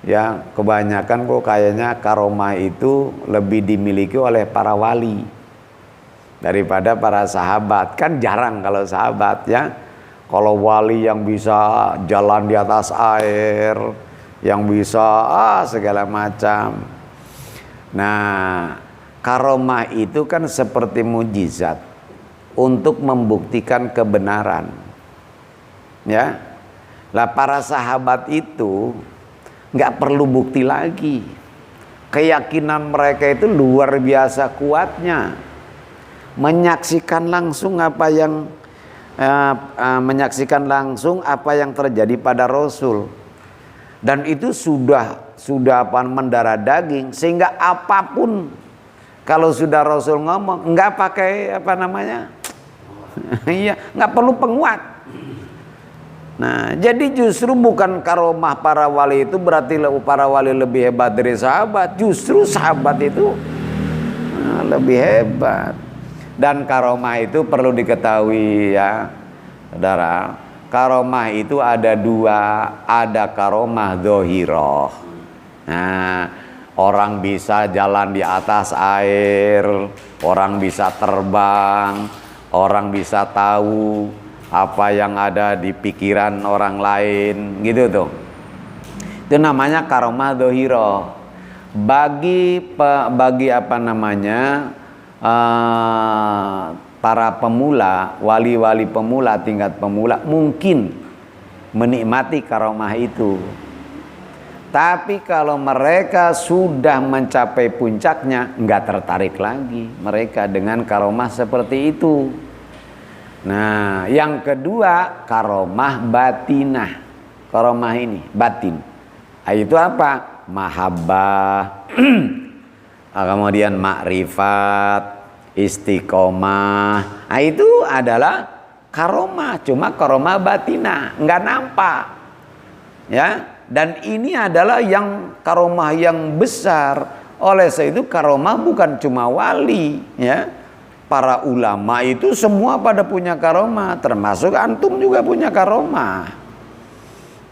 S1: ya kebanyakan kok kayaknya karomah itu lebih dimiliki oleh para wali daripada para sahabat. Kan jarang kalau sahabat ya. Kalau wali yang bisa jalan di atas air, yang bisa segala macam. Nah, karomah itu kan seperti mujizat untuk membuktikan kebenaran. Ya. Lah para sahabat itu nggak perlu bukti lagi. Keyakinan mereka itu luar biasa kuatnya. Menyaksikan langsung apa yang terjadi pada Rasul. Dan itu sudah mendarah daging, sehingga apapun kalau sudah Rasul ngomong nggak pakai iya, nggak perlu penguat. Nah, jadi justru bukan karomah para wali itu berarti para wali lebih hebat dari sahabat. Justru sahabat itu lebih hebat. Dan karomah itu perlu diketahui ya, saudara. Karomah itu ada dua, ada karomah dzohiroh. Nah, orang bisa jalan di atas air, orang bisa terbang, orang bisa tahu apa yang ada di pikiran orang lain, gitu tuh. Itu namanya karomah dzohiroh. Bagi para pemula, wali-wali pemula, tingkat pemula mungkin menikmati karomah itu. Tapi kalau mereka sudah mencapai puncaknya, nggak tertarik lagi mereka dengan karomah seperti itu. Nah, yang kedua karomah batinah. Karomah ini batin. Itu apa? Mahabbah, kemudian makrifat, istiqomah. Nah, itu adalah karomah, cuma karomah batinah, nggak nampak. Ya, dan ini adalah yang karomah yang besar. Oleh sebab itu karomah bukan cuma wali, ya. Para ulama itu semua pada punya karomah, termasuk antum juga punya karomah.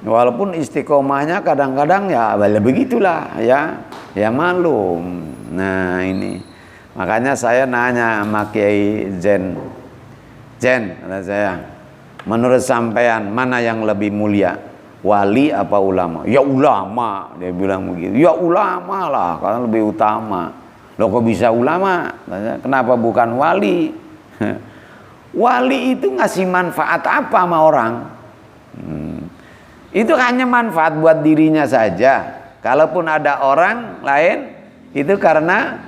S1: Walaupun istiqomahnya kadang-kadang ya begitulah ya. Ya malum. Nah, ini makanya saya nanya sama Kiai Zen, kata saya, menurut sampean mana yang lebih mulia, wali apa ulama? Ya ulama, dia bilang begitu. Ya ulama lah, karena lebih utama. Loh kok bisa ulama? Kenapa bukan wali? Wali itu ngasih manfaat apa sama orang? Itu hanya manfaat buat dirinya saja. Kalaupun ada orang lain, itu karena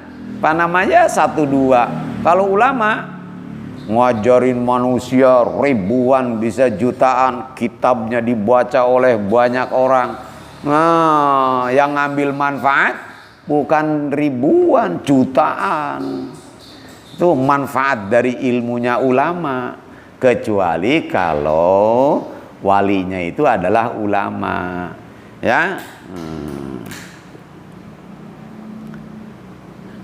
S1: satu dua. Kalau ulama ngajarin manusia ribuan bisa jutaan, kitabnya dibaca oleh banyak orang. Nah, yang ngambil manfaat bukan ribuan, jutaan. Itu manfaat dari ilmunya ulama. Kecuali kalau walinya itu adalah ulama, ya.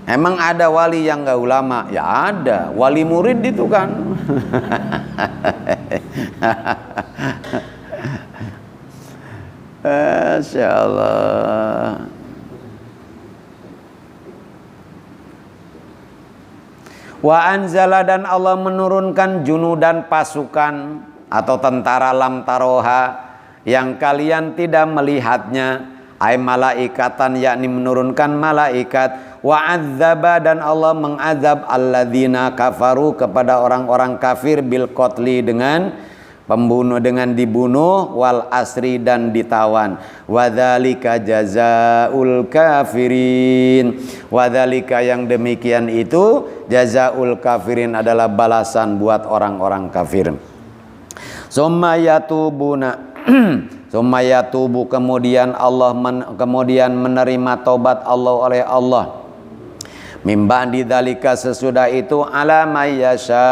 S1: Emang ada wali yang gak ulama? Ya ada, wali murid itu kan. Masya Allah. Wa anzala dan Allah menurunkan junudan pasukan atau tentara lam taroha yang kalian tidak melihatnya, ay malaikatan yakni menurunkan malaikat. Wa adzaba dan Allah mengazab alladzina kafaru kepada orang-orang kafir bil qatli dengan pembunuh, dengan dibunuh, wal asri dan ditawan. Wadzalika jazaul kafirin. Wadzalika yang demikian itu jazaul kafirin adalah balasan buat orang-orang kafir. Summa yatubuna summa yatubu kemudian kemudian menerima taubat Allah oleh Allah. Min ba'di dzalika sesudah itu ala may yasha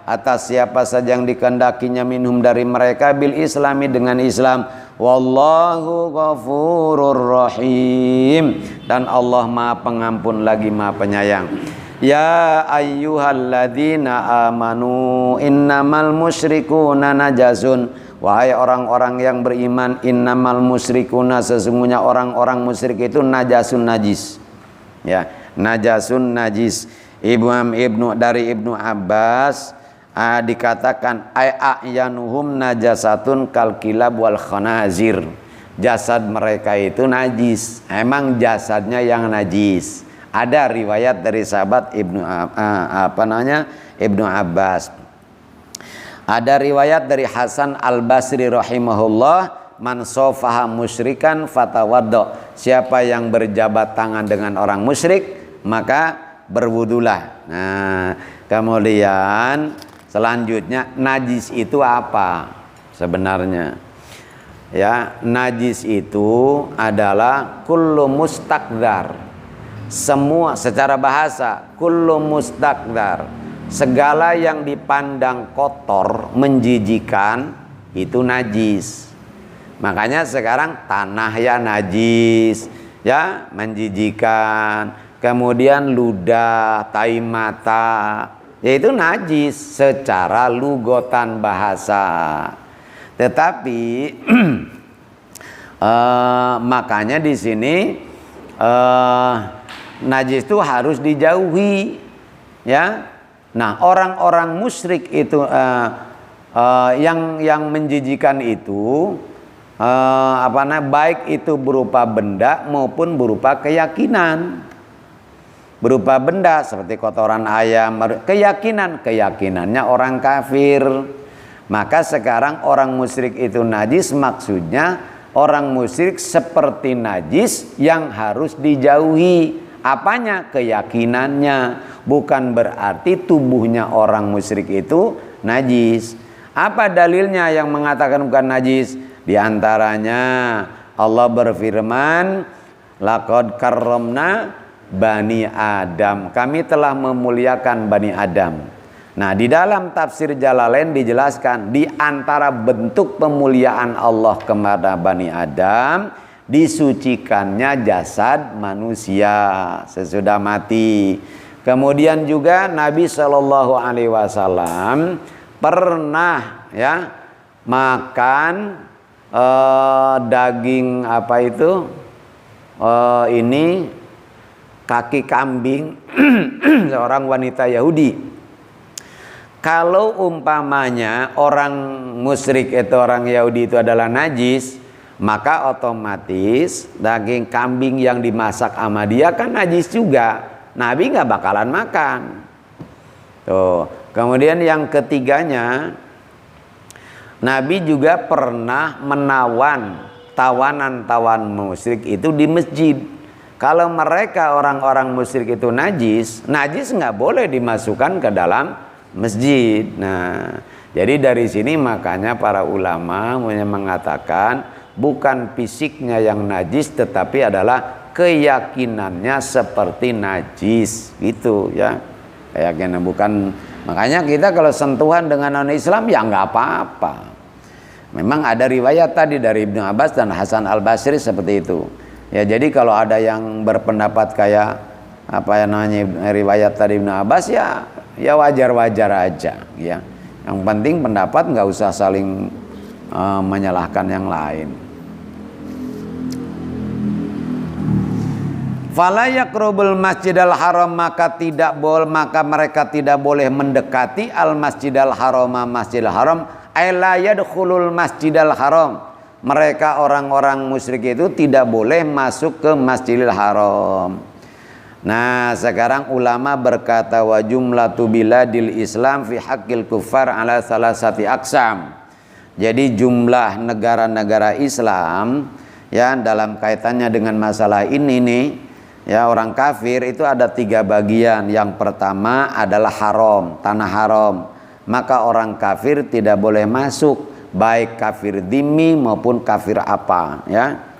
S1: atas siapa saja yang dikehendakinya minhum dari mereka bil islami dengan Islam. Wallahu ghafurur rahim dan Allah Maha Pengampun lagi Maha Penyayang. Ya ayyuhalladzina amanu innamal musyrikuna najasun. Wahai orang-orang yang beriman, innamal musyrikuna sesungguhnya orang-orang musyrik itu najasun najis. Ya, najasun najis. Ibnu dari Ibnu Abbas dikatakan ayanuhum najasatun kal kilab wal khanazir. Jasad mereka itu najis. Emang jasadnya yang najis. Ada riwayat dari sahabat Ibnu Abbas. Ada riwayat dari Hasan Al-Basri rahimahullah, man sofaha musyrikan fatawaddo. Siapa yang berjabat tangan dengan orang musyrik maka berwudulah. Nah, kemudian selanjutnya najis itu apa sebenarnya? Ya, najis itu adalah kullu mustakdar. Semua secara bahasa kullu mustakdar, segala yang dipandang kotor, menjijikan itu najis. Makanya sekarang tanah ya najis, ya menjijikan. Kemudian ludah, tai mata, yaitu najis secara lugotan bahasa. Tetapi makanya di sini najis itu harus dijauhi, ya. Nah, orang-orang musyrik itu yang menjijikan itu baik itu berupa benda maupun berupa keyakinan. Berupa benda seperti kotoran ayam, keyakinannya orang kafir. Maka sekarang orang musyrik itu najis, maksudnya orang musyrik seperti najis yang harus dijauhi. Apanya? Keyakinannya. Bukan berarti tubuhnya orang musyrik itu najis. Apa dalilnya yang mengatakan bukan najis? Di antaranya Allah berfirman, laqad karramna Bani Adam. Kami telah memuliakan Bani Adam. Nah, di dalam tafsir Jalalain dijelaskan di antara bentuk pemuliaan Allah kepada Bani Adam, disucikannya jasad manusia sesudah mati. Kemudian juga Nabi Shallallahu Alaihi Wasallam pernah ya makan daging apa itu ini kaki kambing seorang wanita Yahudi. Kalau umpamanya orang musyrik itu orang Yahudi itu adalah najis, maka otomatis daging kambing yang dimasak sama dia kan najis juga. Nabi nggak bakalan makan. Tuh. Kemudian yang ketiganya, Nabi juga pernah menawan tawanan musyrik itu di masjid. Kalau mereka orang-orang musyrik itu najis nggak boleh dimasukkan ke dalam masjid. Nah, jadi dari sini makanya para ulama mengatakan bukan fisiknya yang najis, tetapi adalah keyakinannya seperti najis, gitu ya. Keyakinan bukan. Makanya kita kalau sentuhan dengan non-Islam ya nggak apa-apa. Memang ada riwayat tadi dari Ibnu Abbas dan Hasan Al-Basri seperti itu. Ya, jadi kalau ada yang berpendapat kayak apa yang namanya riwayat tadi Ibnu Abbas ya wajar-wajar aja ya. Yang penting pendapat nggak usah saling menyalahkan yang lain. Fala yaqrubul masjidal haram, maka mereka tidak boleh mendekati al masjidal haram, masjidil haram, ay la yadkhulul masjidal haram. Mereka orang-orang musyrik itu tidak boleh masuk ke masjidil haram. Nah, sekarang ulama berkata wa jumlatu biladil Islam fi haqqil kuffar ala salasati aqsam. Jadi jumlah negara-negara Islam ya dalam kaitannya dengan masalah ini nih, ya orang kafir itu ada 3 bagian. Yang pertama adalah haram, tanah haram. Maka orang kafir tidak boleh masuk, baik kafir dhimmi maupun kafir apa, ya.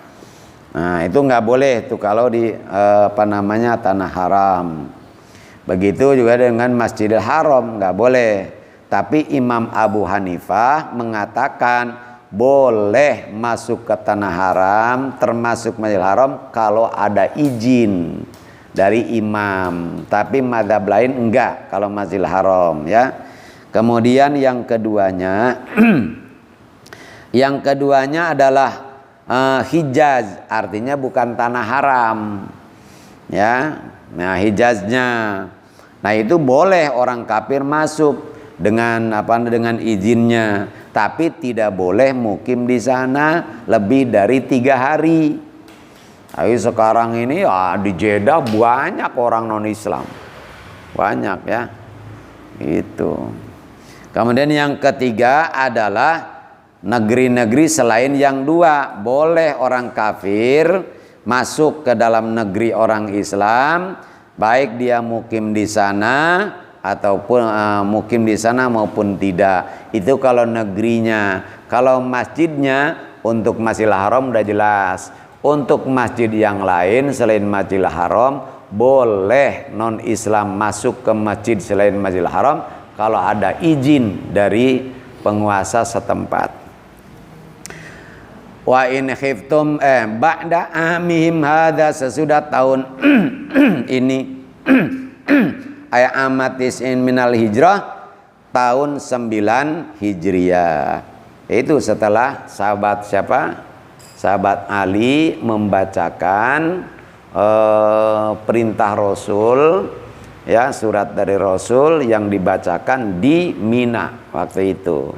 S1: Nah, itu nggak boleh tuh kalau di tanah haram. Begitu juga dengan Masjidil Haram nggak boleh. Tapi Imam Abu Hanifah mengatakan boleh masuk ke tanah haram, termasuk Masjidil Haram kalau ada izin dari imam. Tapi mazhab lain enggak kalau Masjidil Haram, ya. Kemudian yang keduanya yang keduanya adalah Hijaz, artinya bukan tanah haram, ya. Nah, Hijaznya, nah itu boleh orang kafir masuk dengan izinnya, tapi tidak boleh mukim di sana lebih dari 3 hari. Tapi sekarang ini ya di Jeddah banyak orang non Islam, banyak, ya. Itu. Kemudian yang ketiga adalah negeri-negeri selain yang 2. Boleh orang kafir masuk ke dalam negeri orang Islam, baik dia mukim di sana ataupun mukim di sana maupun tidak. Itu kalau negerinya. Kalau masjidnya, untuk Masjidil Haram udah jelas. Untuk masjid yang lain selain Masjidil Haram, boleh non Islam masuk ke masjid selain Masjidil Haram kalau ada izin dari penguasa setempat. Wa in khiftum ba'da amihim hadza, sesudah tahun ini ayat amatis minal hijrah, tahun 9 Hijriah. Itu setelah sahabat siapa? Sahabat Ali membacakan perintah Rasul, ya, surat dari Rasul yang dibacakan di Mina waktu itu.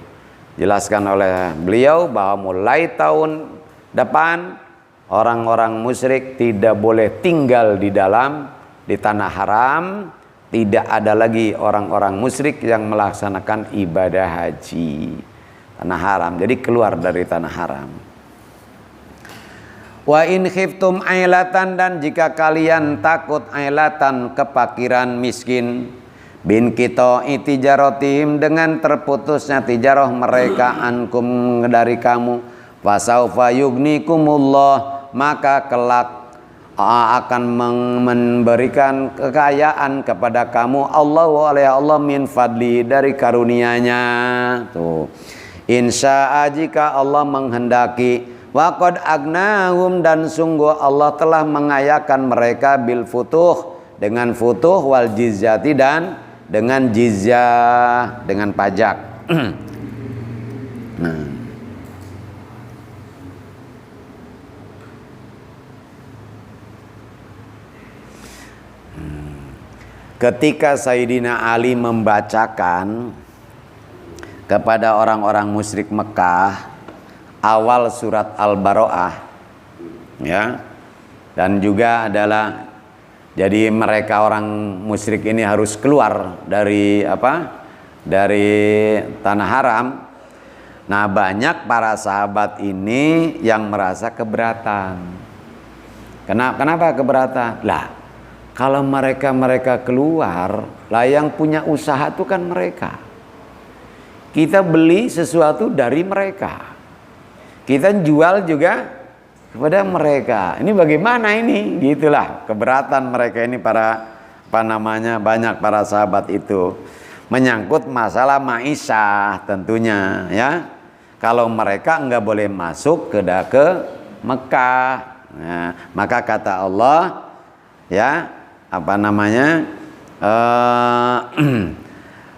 S1: Jelaskan oleh beliau bahwa mulai tahun depan orang-orang musyrik tidak boleh tinggal di tanah haram. Tidak ada lagi orang-orang musyrik yang melaksanakan ibadah haji tanah haram. Jadi keluar dari tanah haram. Wa in khiftum ailatan, dan jika kalian takut ailatan, kepakiran, miskin, bin kita itijarotim, dengan terputusnya tijarah mereka, ankum dari kamu, fasaufa yugnikumullah, maka kelak akan memberikan kekayaan kepada kamu Allah oleh Allah min fadli, dari karunia-Nya. Tuh, insya jika Allah menghendaki, waqad agnahum, dan sungguh Allah telah mengayakan mereka bil futuh, dengan futuh, wal jizyati, dan dengan jizyah, dengan pajak. Nah, ketika Sayyidina Ali membacakan kepada orang-orang musyrik Mekah awal surat Al-Bara'ah, ya, dan juga adalah jadi mereka orang musyrik ini harus keluar dari tanah haram. Nah, banyak para sahabat ini yang merasa keberatan. Kenapa keberatan? Lah, kalau mereka keluar, lah yang punya usaha itu kan mereka. Kita beli sesuatu dari mereka, kita jual juga kepada mereka. Ini bagaimana ini? Gitulah keberatan mereka ini, banyak para sahabat itu, menyangkut masalah ma'isyah tentunya, ya. Kalau mereka enggak boleh masuk ke Mekah. Nah, maka kata Allah, ya,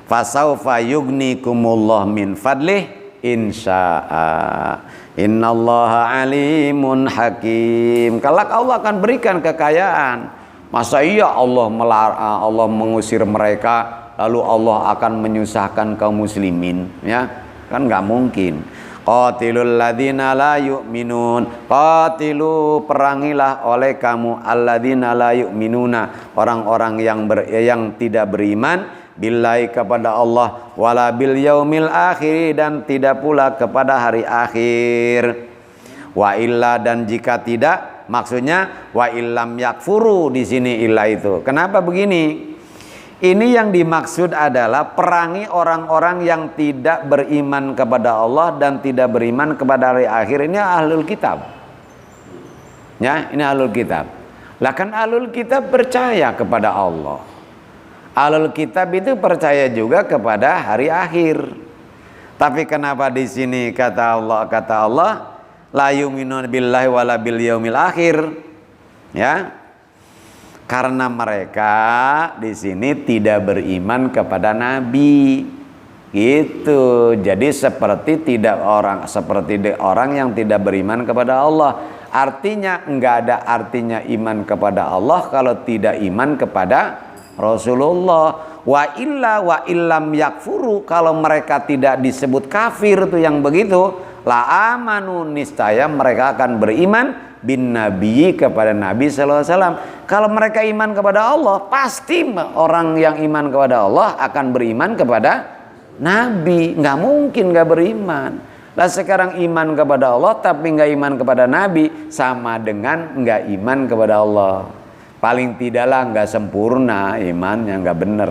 S1: fasaufa yugnikumullah min fadlih, insya'a. Innallaha alimun hakim. Kelak Allah akan berikan kekayaan. Masa iya Allah mengusir mereka lalu Allah akan menyusahkan kaum muslimin, ya? Kan nggak mungkin. Qatilul ladzina la yu'minun. Qatilu, perangilah oleh kamu alladzina la yu'minuna, orang-orang yang tidak beriman billahi, kepada Allah, wala bil yaumil akhir, dan tidak pula kepada hari akhir. Wa illa, dan jika tidak, maksudnya wa illam yakfuru di sini illa itu. Kenapa begini? Ini yang dimaksud adalah perangi orang-orang yang tidak beriman kepada Allah dan tidak beriman kepada hari akhir. Ini ahlul kitab. Ya, ini ahlul kitab. Lah kan ahlul kitab percaya kepada Allah. Ahlul kitab itu percaya juga kepada hari akhir. Tapi kenapa di sini kata Allah la yu'minuna billahi wala bil yaumil akhir? Ya. Karena mereka di sini tidak beriman kepada Nabi, gitu. Jadi seperti orang yang tidak beriman kepada Allah. Artinya enggak ada artinya iman kepada Allah kalau tidak iman kepada Rasulullah. Wa illam yakfuru, kalau mereka tidak disebut kafir itu yang begitu, la amanu, niscaya mereka akan beriman bin nabi, kepada Nabi sallallahu alaihi wasallam. Kalau mereka iman kepada Allah, pasti orang yang iman kepada Allah akan beriman kepada Nabi. Nggak mungkin nggak beriman. Lah sekarang iman kepada Allah tapi nggak iman kepada Nabi, sama dengan nggak iman kepada Allah. Paling tidaklah nggak sempurna imannya, nggak benar.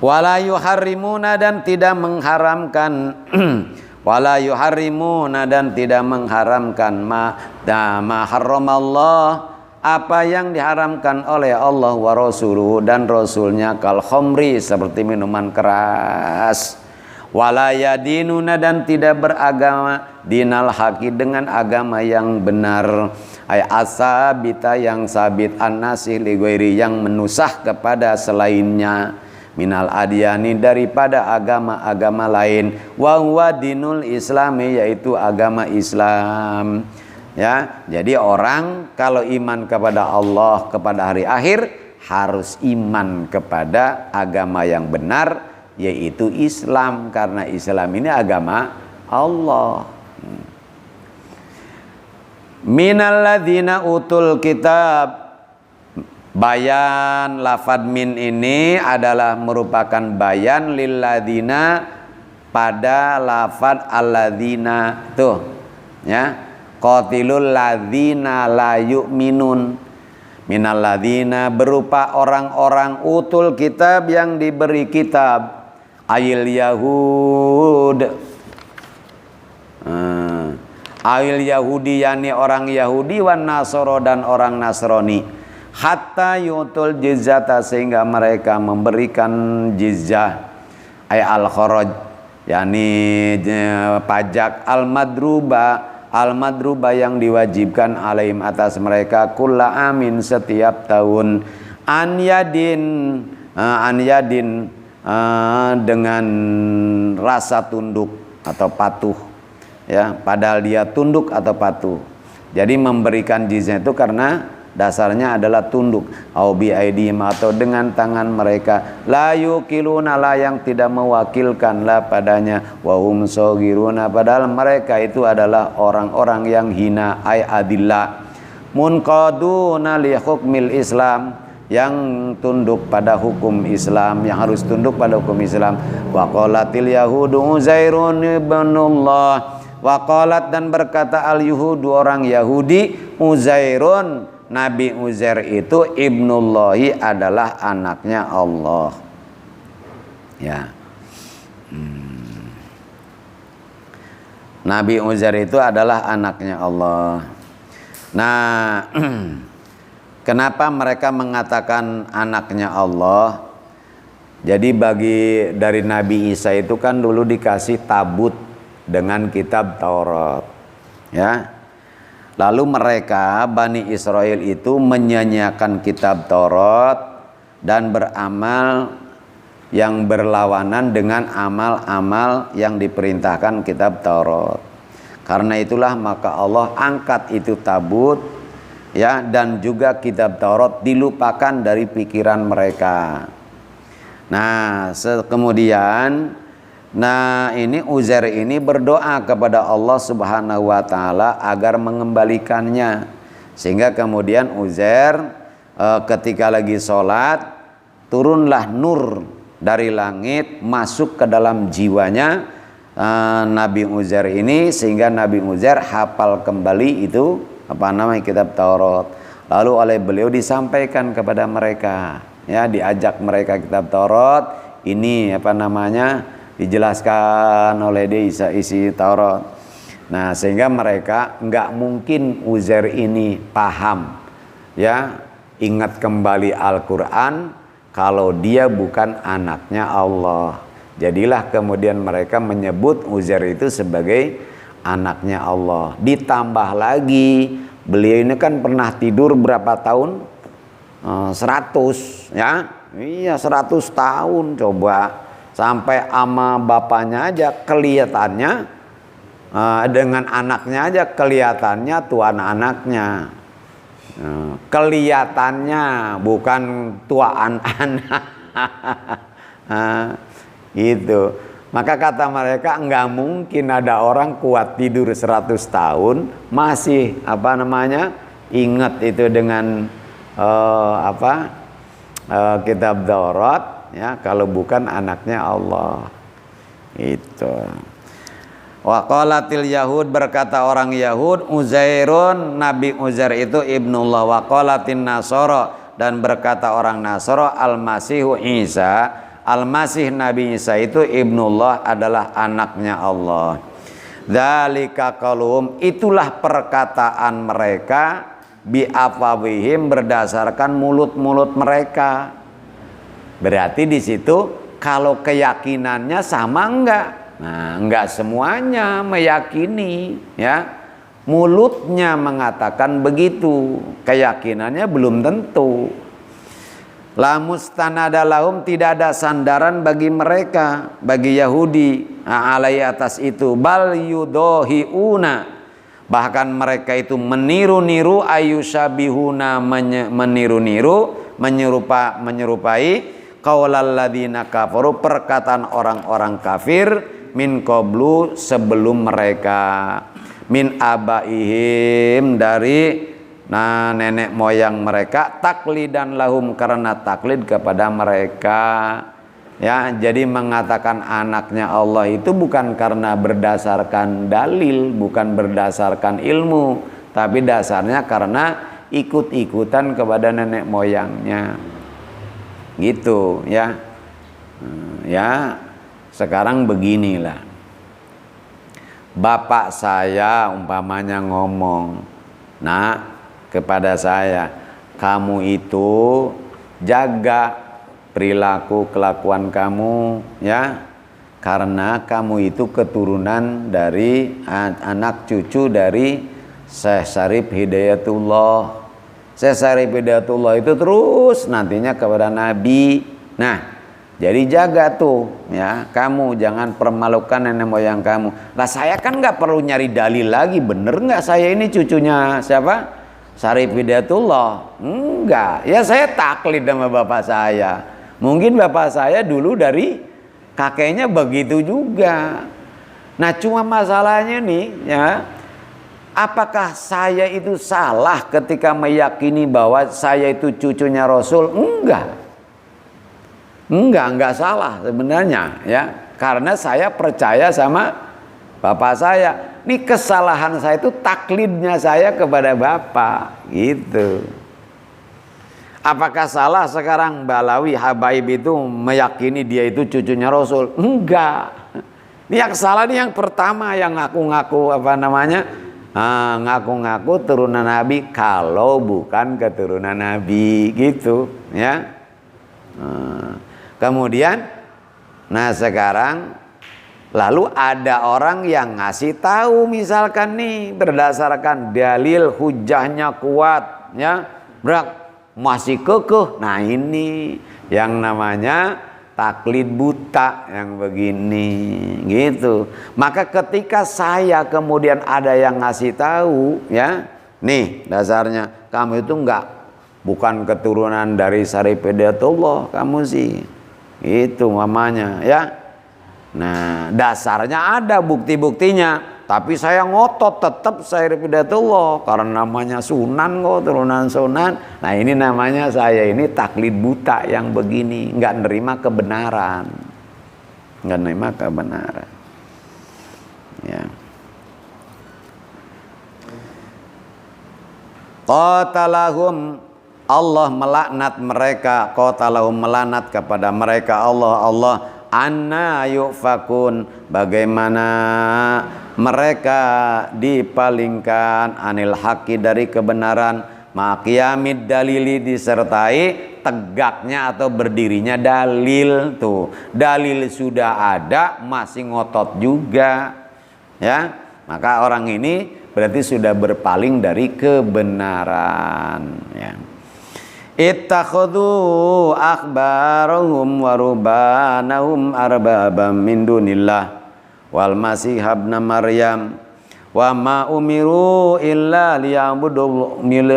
S1: Wala yuharrimuna, dan tidak mengharamkan wala yuharrimuna, dan tidak mengharamkan ma harramallah, apa yang diharamkan oleh Allah wa rasuluhu, dan rasulnya, kal khamri, seperti minuman keras. Wala yadinuna, dan tidak beragama dinal haqi, dengan agama yang benar, ay asabita, yang sabit, an-nasih li ghairi, yang menusah kepada selainnya, minal adyani, daripada agama-agama lain, wa huwa dinul islami, yaitu agama Islam. Ya, jadi orang kalau iman kepada Allah, kepada hari akhir, harus iman kepada agama yang benar, yaitu Islam, karena Islam ini agama Allah. Minal ladzina utul kitab. Bayan lafad min ini adalah merupakan bayan lilladzina pada lafad alladzina, tuh ya, qatilul ladzina la yu'minun, minal ladzina, berupa orang-orang utul kitab, yang diberi kitab, ayil yahud, ayil yahudi, yani orang Yahudi, wan nasoro, dan orang Nasrani, hatta yutul jizyata, sehingga mereka memberikan jizyah, ay al kharaj, yakni pajak, al madruba yang diwajibkan alaihim, atas mereka, kulla amin, setiap tahun, an yadin dengan rasa tunduk atau patuh, ya, padahal dia tunduk atau patuh. Jadi memberikan jizyah itu karena dasarnya adalah tunduk, au bi aidihim, atau dengan tangan mereka, la yukiluna, la yang tidak mewakilkan, la padanya, wa hum shagiruna, padahal mereka itu adalah orang-orang yang hina, ay adillah, munqaduna li hukmil Islam, yang tunduk pada hukum Islam, yang harus tunduk pada hukum Islam. Wa qalatil yahudu Uzairun ibnullah, wa qalat, dan berkata al yahudu, orang Yahudi, Uzairun, Nabi Uzair itu ibnullahi, adalah anaknya Allah. Ya. Nabi Uzair itu adalah anaknya Allah. Nah, kenapa mereka mengatakan anaknya Allah? Jadi dari Nabi Isa itu kan dulu dikasih tabut dengan kitab Taurat. Ya. Lalu mereka, Bani Israel itu menyanyiakan kitab Taurat dan beramal yang berlawanan dengan amal-amal yang diperintahkan kitab Taurat. Karena itulah maka Allah angkat itu tabut, ya, dan juga kitab Taurat dilupakan dari pikiran mereka. Nah, kemudian ini Uzair ini berdoa kepada Allah Subhanahu wa taala agar mengembalikannya. Sehingga kemudian Uzair ketika lagi sholat, turunlah nur dari langit masuk ke dalam jiwanya Nabi Uzair ini, sehingga Nabi Uzair hafal kembali itu kitab Taurat. Lalu oleh beliau disampaikan kepada mereka, ya, diajak mereka kitab Taurat ini dijelaskan oleh dia isi Taurat. Nah, sehingga mereka nggak mungkin Uzair ini paham, ya, ingat kembali Al-Quran kalau dia bukan anaknya Allah. Jadilah kemudian mereka menyebut Uzair itu sebagai anaknya Allah. Ditambah lagi beliau ini kan pernah tidur berapa tahun? 100, ya. Iya, 100 tahun coba. Sampai ama bapaknya aja kelihatannya, dengan anaknya aja kelihatannya tuan anaknya. Kelihatannya bukan tuaan anak. Gitu. Maka kata mereka nggak mungkin ada orang kuat tidur 100 tahun masih ingat itu dengan kitab Taurat, ya, kalau bukan anaknya Allah. Itu. Wa qalatil yahud, berkata orang Yahud, Uzairun, Nabi Uzair itu ibnullah. Wa qalatin nasara, dan berkata orang Nasara, al-Masihu Isa, al-Masih Nabi Isa itu ibnullah, adalah anaknya Allah. Dzalika qaulum, itulah perkataan mereka, bi afwahihim, berdasarkan mulut-mulut mereka. Berarti di situ kalau keyakinannya sama enggak? Nah, enggak semuanya meyakini, ya. Mulutnya mengatakan begitu, keyakinannya belum tentu. La mustanada lahum, tidak ada sandaran bagi mereka, bagi Yahudi, alai atas itu. Bal yudohiuna, bahkan mereka itu meniru-niru, ayusabihuna, menyerupai qaulal ladzina kafaru, perkataan orang-orang kafir, min qablu, sebelum mereka, min abaihim, dari nenek moyang mereka, taklidan lahum, karena taklid kepada mereka, ya. Jadi mengatakan anaknya Allah itu bukan karena berdasarkan dalil, bukan berdasarkan ilmu, tapi dasarnya karena ikut-ikutan kepada nenek moyangnya, gitu, ya. Ya, sekarang beginilah, bapak saya umpamanya ngomong, kepada saya, kamu itu jaga perilaku kelakuan kamu, ya, karena kamu itu keturunan dari anak cucu dari Syekh Syarif Hidayatullah. Syekh Syarif Hidayatullah itu terus nantinya kepada Nabi. Nah, jadi jaga tuh, ya, kamu jangan permalukan nenek moyang kamu. Lah saya kan nggak perlu nyari dalil lagi, bener nggak saya ini cucunya siapa? Syarif Hidayatullah? Enggak, ya saya taklid sama bapak saya. Mungkin bapak saya dulu dari kakeknya begitu juga. Nah, cuma masalahnya nih, ya, apakah saya itu salah ketika meyakini bahwa saya itu cucunya Rasul? Enggak salah sebenarnya, ya, karena saya percaya sama bapak saya. Ini kesalahan saya itu taklidnya saya kepada bapak, gitu. Apakah salah sekarang Balawi Habaib itu meyakini dia itu cucunya Rasul? Enggak. Ini yang salah, ini yang pertama yang ngaku-ngaku ngaku-ngaku turunan Nabi kalau bukan keturunan Nabi, gitu, ya. Kemudian, sekarang lalu ada orang yang ngasih tahu, misalkan nih berdasarkan dalil hujahnya kuat, ya, masih kekeh. Nah, ini yang namanya taklid buta yang begini gitu. Maka ketika saya kemudian ada yang ngasih tahu, ya, nih dasarnya kamu itu bukan keturunan dari Syarif Hidayatullah kamu sih, itu mamanya, ya. Nah dasarnya ada bukti-buktinya, tapi saya ngotot tetap Syarif Hidayatullah karena namanya Sunan kok, turunan Sunan. Nah ini namanya saya ini taklid buta yang begini, nggak nerima kebenaran, ya. Qatalahum, Allah melaknat mereka, qatalahum melaknat kepada mereka Allah anna yufakun, bagaimana mereka dipalingkan anil haqi dari kebenaran, maqiyamid dalili disertai tegaknya atau berdirinya dalil. Tuh dalil sudah ada masih ngotot juga, ya. Maka orang ini berarti sudah berpaling dari kebenaran, ya. Ittakhadhu akhbarahum wa rubanahum arbabam min dunillah wal masih ibn Maryam wa ma umiru illa liya'budu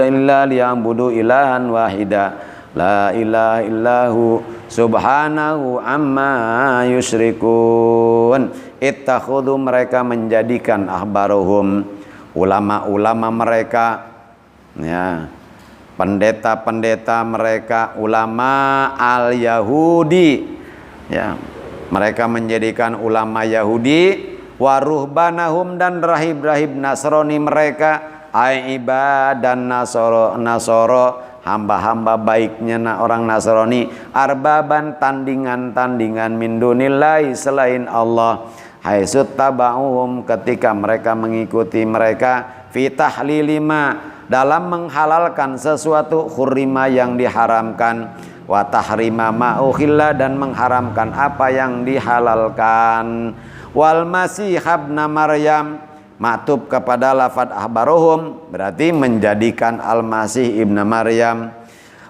S1: ilahan wahida la ilaha illahu subhanahu amma yusyrikun. Ittakhadhu, mereka menjadikan akhbarahum, ulama-ulama mereka, ya, pendeta-pendeta mereka, ulama al-Yahudi, ya, mereka menjadikan ulama Yahudi, waruhbanahum, dan rahib-rahib Nasrani mereka, dan Nasoro, hamba-hamba baiknya orang Nasrani, arbaban, tandingan-tandingan min dunillahi, selain Allah, haitsut tabauhum, ketika mereka mengikuti mereka, fi tahlilima, dalam menghalalkan sesuatu, hurrima, yang diharamkan, wa tahrima ma ukhilla, dan mengharamkan apa yang dihalalkan. Wal masih ibn Maryam, maktub kepada lafad ahbaruhum, berarti menjadikan al-Masih ibn Maryam.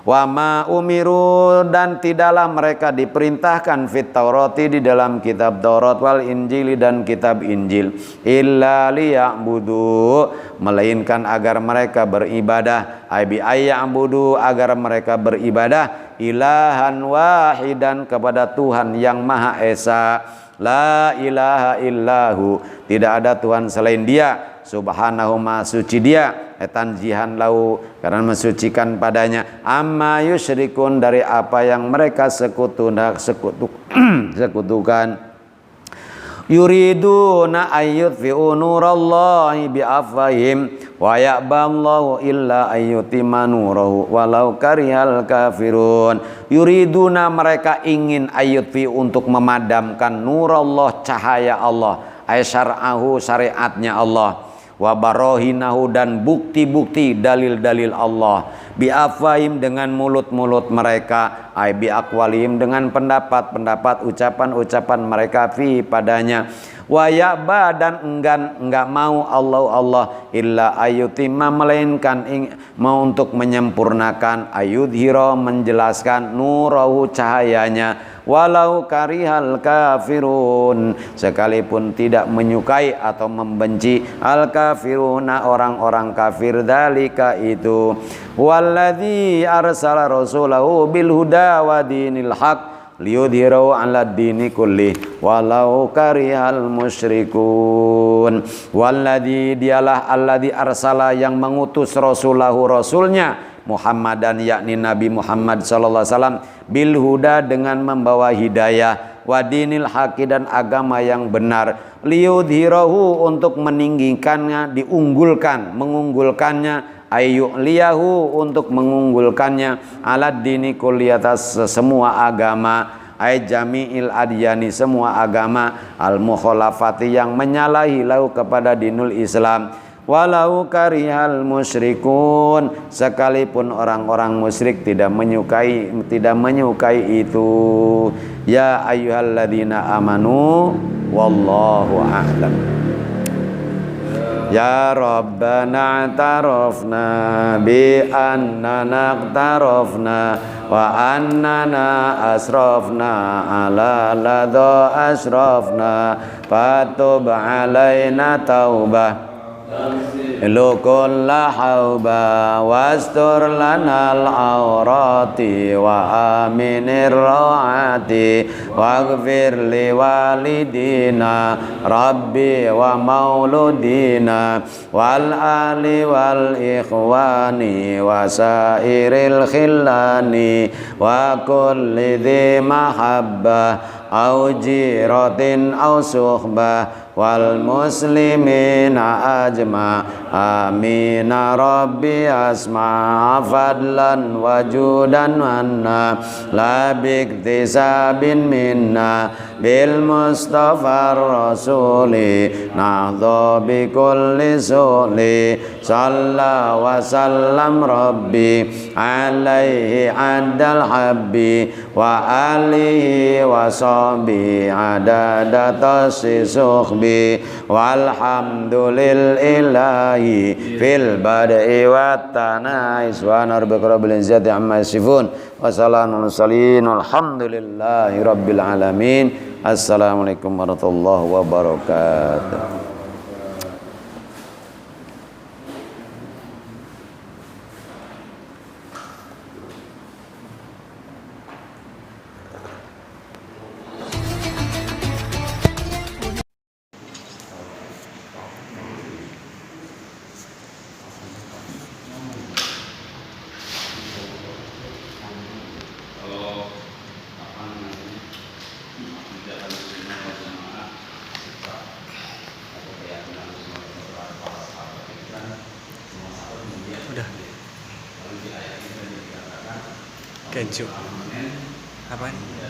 S1: Wa ma umiru, dan tidaklah mereka diperintahkan fit Taurati, di dalam kitab Taurat, wal Injili, dan kitab Injil, illa liya'budu, melainkan agar mereka beribadah, bi ayya'budu, agar mereka beribadah, ilahan wahidan, kepada Tuhan yang Maha Esa, la ilaha illahu, tidak ada Tuhan selain Dia, subhanahu, maha suci Dia, tanzihan lahu, karena mensucikan padanya, amma yusyrikun, dari apa yang mereka sekutukan. Yuriduna ayyutfi'u nurallahi bi'afwahihim wa ya'ballahu illa ayyutimma nurahu walau karihal kafirun. Yuriduna, mereka ingin, ayyutfi'u, untuk memadamkan, nurallah, cahaya Allah, ay syar'ahu, syariatnya Allah, wa barohinahu, dan bukti-bukti dalil-dalil Allah, bi'afwahim, dengan mulut-mulut mereka, ay bi'aqwalihim, dengan pendapat-pendapat, ucapan-ucapan mereka, fi, padanya, wa ya'ba, dan enggak mau Allah illa ayyutimma, melainkan mau untuk menyempurnakan, ayyudhira, menjelaskan, nurahu, cahayanya, walau karihal kafirun, sekalipun tidak menyukai atau membenci, al kafiruna, orang-orang kafir, dalika itu, walladzi arsala rasulahu bil huda wa dinil haq liyudhirahu 'ala dini kulli walau karihal musyrikun. Walladzi, dialah alladzi arsala, yang mengutus rasulahu, rasulnya Muhammadan, yakni Nabi Muhammad sallallahu alaihi wasallam, bil huda, dengan membawa hidayah, wa dinil haqi, dan agama yang benar, liyudhirahu, untuk meninggikannya, mengunggulkannya, ayyuliyahu, untuk mengunggulkannya, alad dini kulli, atas semua agama, ay jami'il adyani, semua agama, al mukhalafati, yang menyalahi lahu, kepada dinul Islam, walau karihal musyrikun, sekalipun orang-orang musyrik tidak menyukai itu. Ya ayyuhalladzina amanu wallahu a'lam. Ya Rabbana tarafna bi annana tarafna wa annana asrafna ala ladha asrafna fatub alaina taubah Lukulla hauba wastur lanal awrati wa aminir rawati waghfir li walidina rabbi wa mauludina wal ali wal ikhwani wa sairil khillani wa kulli dhi mahabbah au jiratin au suhbah wal muslimina ajma amina rabbi asma fadlan wajudan manna la biktisabin minna bil mustafa rasuli nahdha bi kulli suli salla wa sallam rabbi alaihi adal habbi wa alihi wa sahbi adada tasisukhbi walhamdulillahi fil bad'i wat tanais wa narbika rabbil izzati amma yasifun wa salamun mursalin alhamdulillahi rabbil alamin. Assalamualaikum warahmatullahi wabarakatuh.
S2: Keju. Apa ini?